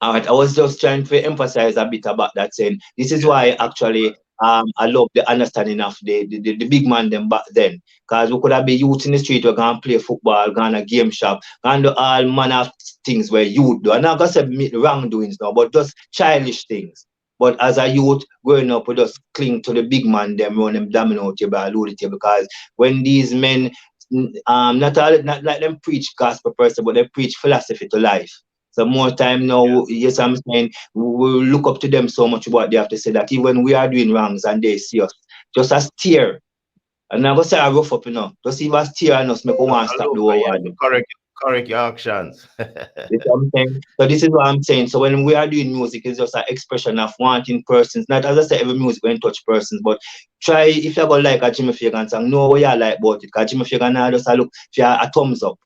All right, I was just trying to emphasize a bit about that, saying this is Yeah. why actually I love the understanding of the big man them back then. Because we could have been youth in the street, we're gonna play football, gonna game shop, gonna do all manner of things where youth do. I'm not gonna say wrongdoings now, but just childish things. But as a youth growing up, we just cling to the big man, them run them domino table, alluded to, because when these men not like them preach gospel person, but they preach philosophy to life. So more time now, yes, I'm saying we look up to them so much what they have to say that even when we are doing wrongs and they see us, just a stare. And I'm gonna say I rough up, just even a stare and us make we want to stop the Hello. whole You have one. to correct your actions. You see what I'm saying? So this is what I'm saying. So when we are doing music, it's just an expression of wanting persons. Not as I say, every music when touch persons, but try if you're gonna like a Jimmy Fagan song, know what you like about it. Because Jimmy Fagan now just a look for a thumbs up.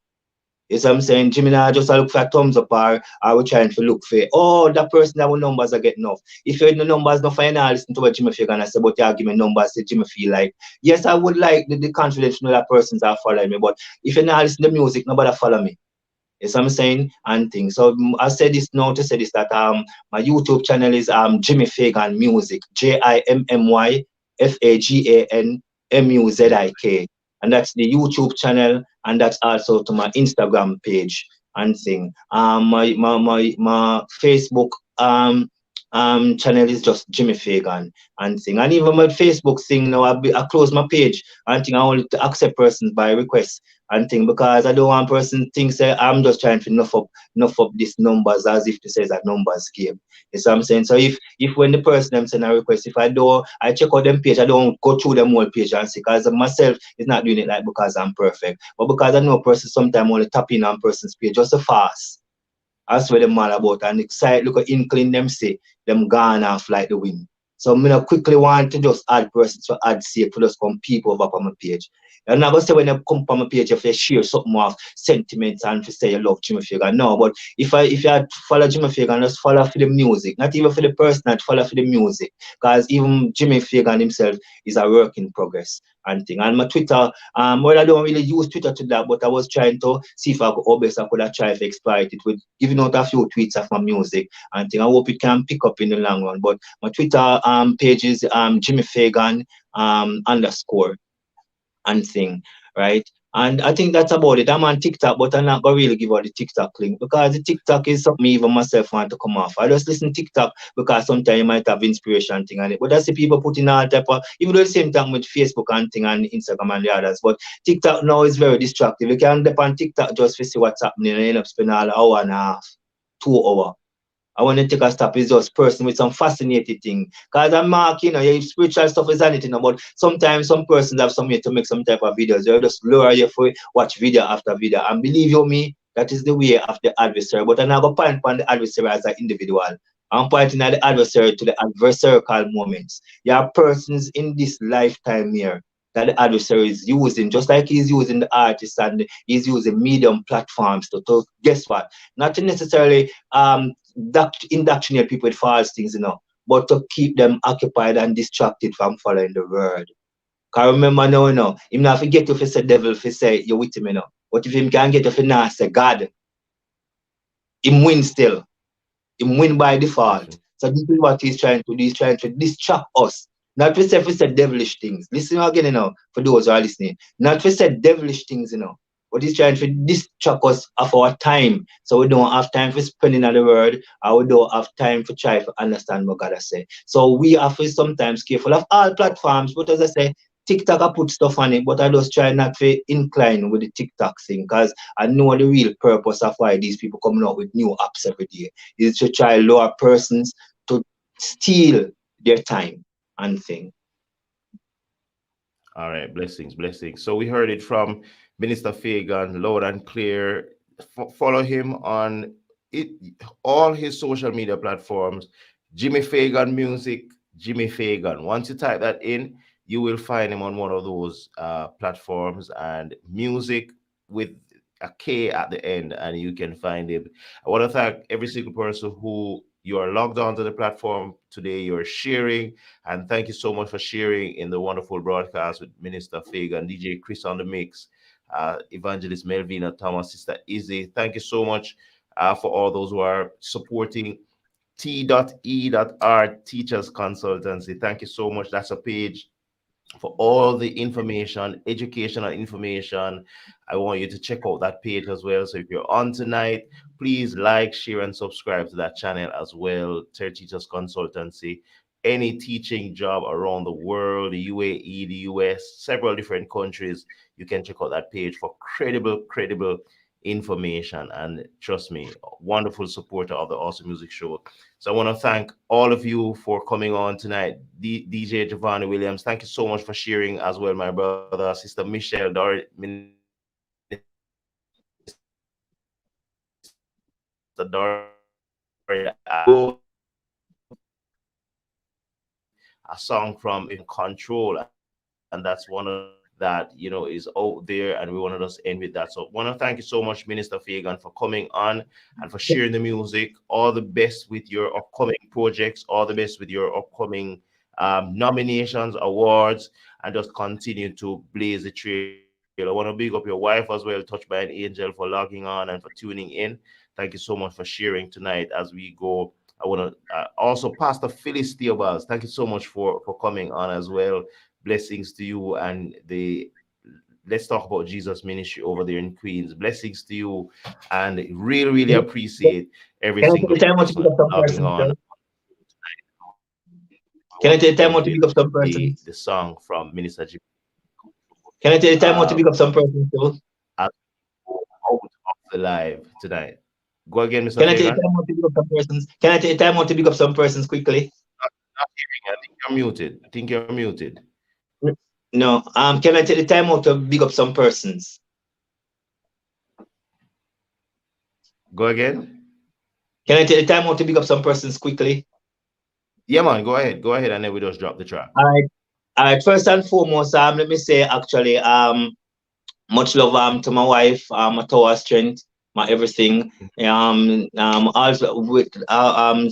You see what I'm saying? Jimmy now just a look for a thumbs up or we're trying to look for, oh, that person that our numbers are getting off. If you had the numbers, no fine, now listen to what Jimmy Fagan say, but you give me numbers, say Jimmy feel like. Yes, I would like the confidence to know that persons are following me, but if you now listen to music, nobody follow me. Yes, I'm saying and things. So I said this now to say this that my YouTube channel is Jimmy Fagan Music, JIMMYFAGANMUZIK, and that's the YouTube channel, and that's also to my Instagram page and thing. My Facebook channel is just Jimmy Fagan and thing. And even my Facebook thing now, I close my page and thing. I only to accept persons by request and thing because I don't want person think say I'm just trying to enough up these numbers as if this is a numbers game. You see what I'm saying? So if when the person them send a request, if I don't I check out them page, I don't go through them whole page and see because myself is not doing it like because I'm perfect, but because I know person sometimes only tap in on person's page just so fast. That's what them all about. And excite look at inkling them say them gone off like the wind. So me not quickly want to just add persons to add sake to just come people over on my page. I'm not gonna say when they come on my page if they share something of sentiments and to say you love Jimmy Fagan. No, but if you follow Jimmy Fagan, just follow for the music, not even for the person, not follow for the music. Because even Jimmy Fagan himself is a work in progress and thing. And my Twitter, well, I don't really use Twitter to that, but I was trying to see if I could, how best I could have tried to exploit it with giving out a few tweets of my music and thing. I hope it can pick up in the long run. But my Twitter page is Jimmy Fagan underscore and thing, right? And I think that's about it. I'm on TikTok, but I'm not gonna really give out the TikTok link because the TikTok is something even myself want to come off. I just listen to TikTok because sometimes you might have inspiration thing on it. But that's the people putting all type of even though the same time with Facebook and thing and Instagram and the others. But TikTok now is very destructive. You can depend on TikTok just to see what's happening and end up spending all hour and a half, 2 hour. I want to take a stop is just person with some fascinating thing. Because I'm Mark, your spiritual stuff is anything, but sometimes some persons have some way to make some type of videos. They'll just lure you for watch video after video. And believe you me, that is the way of the adversary. But I'm not going to point on the adversary as an individual. I'm pointing at the adversary to the adversarial moments. There are persons in this lifetime here that the adversary is using, just like he's using the artists and he's using medium platforms to guess what? Not to necessarily indoctrinate people with false things, but to keep them occupied and distracted from following the word. Cause remember now, him not forget if he say devil, if he say you with him, But if him can get if he not say God, him win still. Him win by default. So this is what he's trying to do. He's trying to distract us. Not to say if we say devilish things. Listen again, for those who are listening. Not to say devilish things, But he's trying to distract us of our time. So we don't have time for spending on the word, or we don't have time for try to understand what God has said. So we have to sometimes careful of all platforms, but as I say, TikTok I put stuff on it, but I just try not to incline with the TikTok thing because I know the real purpose of why these people coming out with new apps every day is to try lower persons to steal their time and thing. All right, blessings, blessings. So we heard it from Minister Fagan loud and clear. Follow him on it, all his social media platforms. Jimmy Fagan Music, Jimmy Fagan. Once you type that in, you will find him on one of those platforms and music with a K at the end, and you can find him. I want to thank every single person who you are logged onto the platform today. You're sharing, and thank you so much for sharing in the wonderful broadcast with Minister Fagan, DJ Chris on the mix, Evangelist Melvina Thomas, Sister Izzy. Thank you so much for all those who are supporting T.E.R. Teachers Consultancy. Thank you so much. That's a page for all the information, educational information. I want you to check out that page as well. So if you're on tonight, please like, share, and subscribe to that channel as well. Third Teachers Consultancy. Any teaching job around the world, the UAE, the US, several different countries, you can check out that page for credible information. And trust me, wonderful supporter of the Awesome Music Show. So I want to thank all of you for coming on tonight. DJ Giovanni Williams, thank you so much for sharing as well, my brother, Sister Michelle, Minister Dory. A song from In Control, and that's one of that is out there, and we want to just end with that. So I want to thank you so much, Minister Fagan, for coming on and for sharing the music. All the best with your upcoming projects, all the best with your upcoming nominations, awards, and just continue to blaze the trail. I want to big up your wife as well, Touched by an Angel, for logging on and for tuning in. Thank you so much for sharing tonight as we go. I want to also Pastor Phyllis Theobald, thank you so much for coming on as well. Blessings to you and the Let's Talk About Jesus ministry over there in Queens. Blessings to you, and really appreciate every Can I single take the time out to pick person up some logging person, on sir? Can I take the Then time out to with pick up some the persons? song from Minister Jim. Can I take the time out to Uh, pick up some persons too? I'll go out of the live tonight. Go again, Mr. Can I take the Fagan. time out to pick up some persons? Can I take the time out to pick up some persons quickly? Not hearing. I think you're muted. I think you're muted. No. Can I take the time out to pick up some persons? Go again. Can I take the time out to pick up some persons quickly? Yeah, man. Go ahead. Go ahead, and then we just drop the track. All right. All right. First and foremost, let me say actually, much love to my wife, my tower strength, my everything. Also with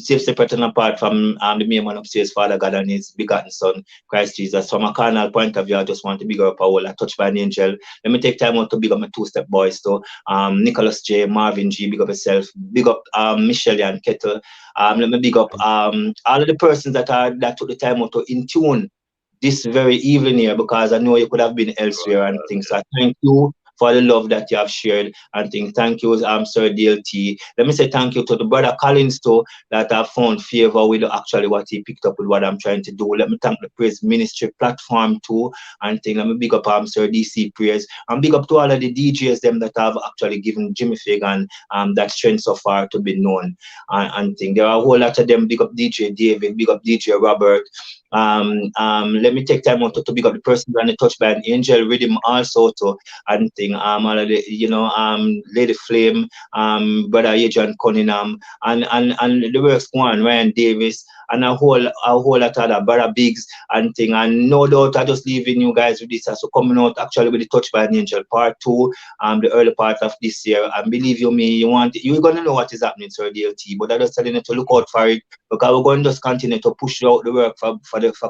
safe separate and apart from the main man upstairs, Father God and his begotten Son, Christ Jesus. From a carnal point of view, I just want to big up Paul, touched by an angel. Let me take time out to big up my two-step boys too. Nicholas J, Marvin G, big up yourself, big up Michelle and Kettle. Let me big up all of the persons that took the time out to in tune this very evening here, because I know you could have been elsewhere and things. So thank you for the love that you have shared and things. Thank you, Sir DLT. Let me say thank you to the brother Collins too, that have found favor with actually what he picked up with what I'm trying to do. Let me thank the Praise Ministry platform too and thing. Let me big up Sir DC Praise and big up to all of the DJs them that have actually given Jimmy Fagan that strength so far to be known and thing. There are a whole lot of them. Big up DJ David, big up DJ Robert. Let me take time out to big up the person on the touch by an angel rhythm also to and thing all of the, Lady Flame, brother Adrian Cunningham and the works one Ryan Davis and a whole lot of other brother Biggs and thing, and no doubt I just leaving you guys with this, so coming out actually with the touch by an angel part 2, the early part of this year, and believe you me, you're gonna know what is happening, Sir DLT, but I just telling you to look out for it, because we're going to just continue to push out the work for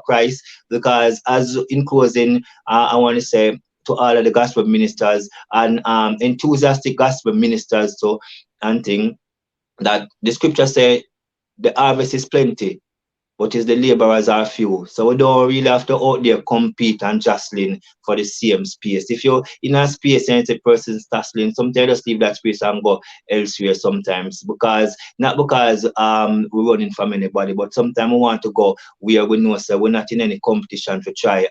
Christ, because as in closing, I want to say to all of the gospel ministers and enthusiastic gospel ministers so and thing, that the scripture say the harvest is plenty, but is the laborers are few. So we don't really have to out there compete and jostling for the same space. If you're in a space and it's a person jostling, sometimes just leave that space and go elsewhere sometimes. Not because we're running from anybody, but sometimes we want to go where we know so we're not in any competition to try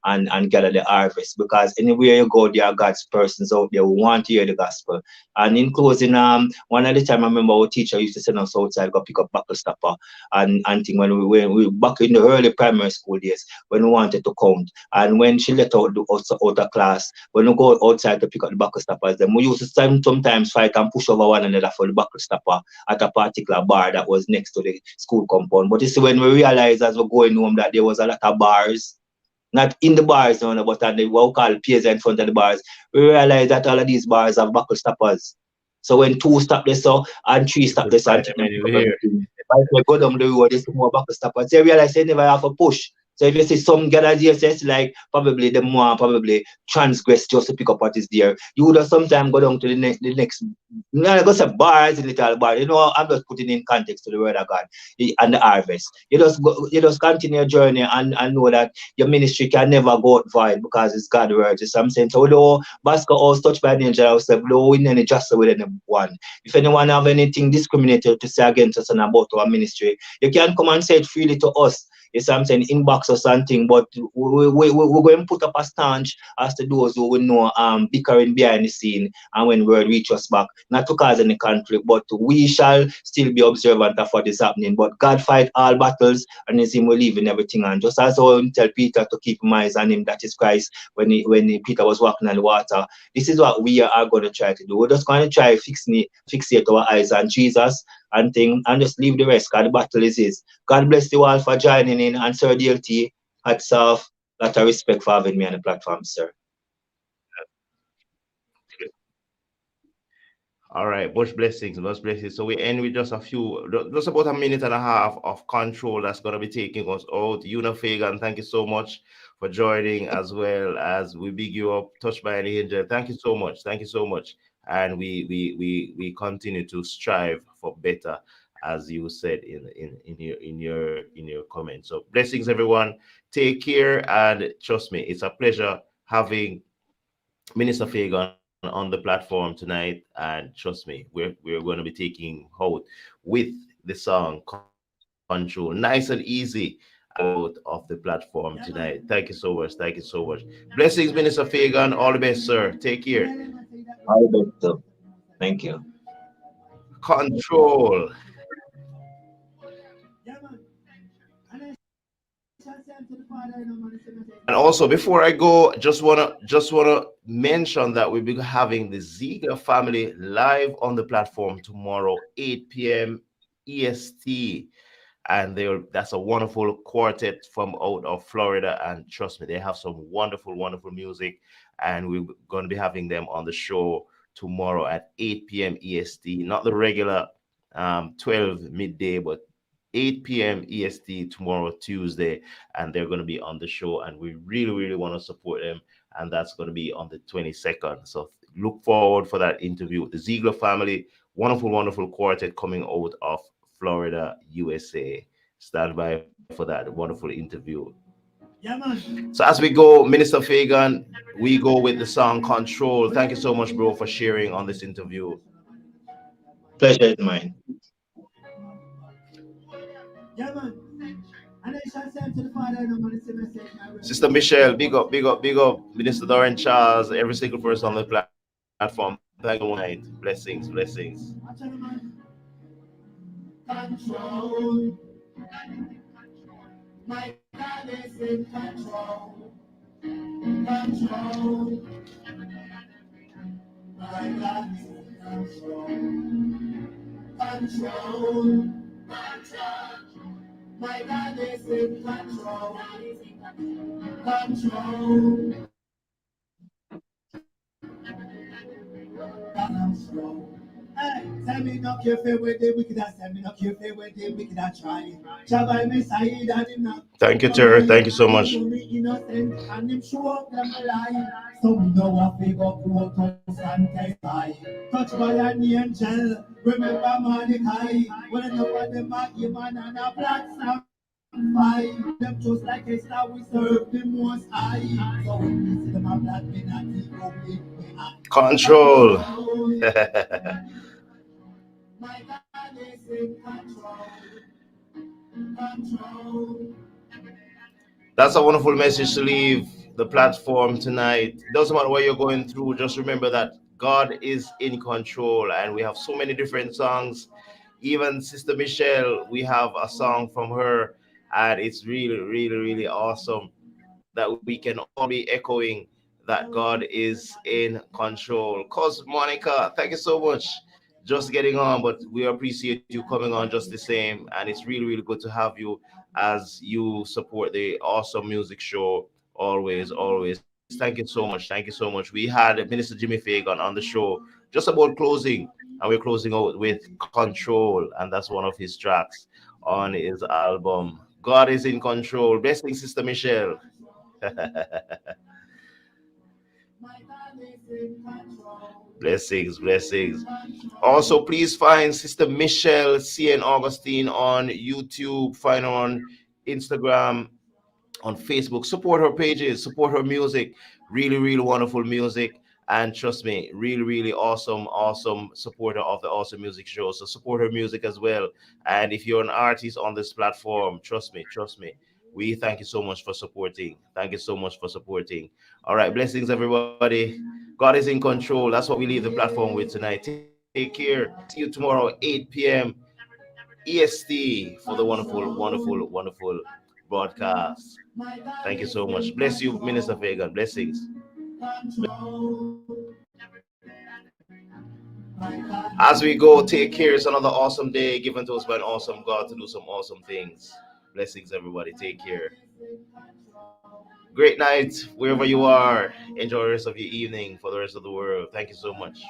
and gather the harvest. Because anywhere you go, there are God's persons out there who want to hear the gospel. And in closing, one at the time I remember our teacher used to send us outside go pick up buckle stopper and thing when we back in the early primary school days when we wanted to count, and when she let out the class, when we go outside to pick up the buckle stoppers, then we used to sometimes fight and push over one another for the buckle stopper at a particular bar that was next to the school compound. But you see, when we realized as we're going home that there was a lot of bars, not in the bars, no, but at the what we call piers in front of the bars, we realized that all of these bars have buckle stoppers. So when 2 stop this so and 3 You stop could this and find take them them pick up anywhere. everything. If I go down the road, there's more buckle stoppers. So you realize they never have a push. So if you see some galaxies, it's like probably the more probably transgress just to pick up what is there. You would have sometimes go down to the next, not go say bars in little bar. You know, I'm just putting in context to the word of God and the harvest. You just continue your journey and know that your ministry can never go out void because it's God's word. You see what I'm saying? So though Basco house touched by the angel ourselves, though we any just with anyone. If anyone have anything discriminated to say against us and about our ministry, you can come and say it freely to us. It's something inbox or something, but we're going to put up a stanch as to those who will know bickering behind the scene and when word reach us back, not to cause any conflict, but we shall still be observant of what is happening. But God fight all battles and is him will leave in everything. And just as I tell Peter to keep his eyes on him, that is Christ, when Peter was walking on the water, this is what we are going to try to do. We're just going to try fixate our eyes on Jesus and thing and just leave the rest, because the battle is his. God bless you all for joining in, and Sir DLT, hats off, lot of respect for having me on the platform, sir. All right, much blessings, much blessings. So we end with just about a minute and a half of control that's going to be taking us out. Una Fagan, thank you so much for joining, as well as we big you up, touched by an angel. Thank you so much. Thank you so much. And we continue to strive for better, as you said in your comments. So blessings, everyone. Take care, and trust me, it's a pleasure having Minister Fagan on the platform tonight, and trust me, we're going to be taking hold with the song Control, nice and easy, and out of the platform tonight. Thank you so much. Thank you so much. Blessings, Minister Fagan. All the best, sir. Take care. All the best, sir. Thank you. Control. And also, before I go, just wanna mention that we'll be having the Ziegler family live on the platform tomorrow, 8 p.m. EST. And that's a wonderful quartet from out of Florida. And trust me, they have some wonderful, wonderful music. And we're going to be having them on the show tomorrow at 8 p.m. EST, not the regular 12 midday, but 8 p.m. EST tomorrow, Tuesday, and they're going to be on the show, and we really, really want to support them, and that's going to be on the 22nd. So look forward for that interview with the Ziegler family, wonderful, wonderful quartet coming out of Florida, USA. Stand by for that wonderful interview. So as we go, Minister Fagan, we go with the song Control. Thank you so much, bro, for sharing on this interview. Pleasure is mine. Sister Michelle, big up, big up, big up. Minister Dorian Charles, every single person on the platform. Thank you one night. Blessings, blessings. Control. My God is in control. Control. My God is in control. Control. My God is in control. Control. Hey, send me no care with the wicked, send me no care with the wicked, I try. Shabbai me side and him not. Thank you, Terry. Thank you so much. Me innocent and him show up them lie. So we know what we go protest and testify. Touched by an angel, remember Mordecai. When enough of them are human and a black sacrifice. Them just like a star, we serve the most high. So when we see them a black men and he go big. Control. My God is in control. Control. That's a wonderful message to leave the platform tonight. It doesn't matter what you're going through, just remember that God is in control, and we have so many different songs. Even Sister Michelle, we have a song from her, and it's really, really, really awesome that we can all be echoing that God is in control. Cause Monica, thank you so much. Just getting on, but we appreciate you coming on just the same. And it's really, really good to have you as you support the awesome music show. Always, always. Thank you so much. Thank you so much. We had Minister Jimmy Fagan on the show just about closing, and we're closing out with Control, and that's one of his tracks on his album. God is in control. Blessing, Sister Michelle. Blessings, blessings. Also, please find Sister Michelle C. N. Augustine on YouTube. Find her on Instagram, on Facebook. Support her pages, support her music. Really, really wonderful music. And trust me, really, really awesome, awesome supporter of the Awesome Music Show. So support her music as well. And if you're an artist on this platform, trust me, trust me. We thank you so much for supporting. Thank you so much for supporting. All right, blessings, everybody. God is in control. That's what we leave the platform with tonight. Take care. See you tomorrow, 8 p.m. EST for the wonderful, wonderful, wonderful broadcast. Thank you so much. Bless you, Minister Fagan. Blessings. As we go, take care. It's another awesome day given to us by an awesome God to do some awesome things. Blessings, everybody. Take care. Great night wherever you are. Enjoy the rest of your evening for the rest of the world. Thank you so much.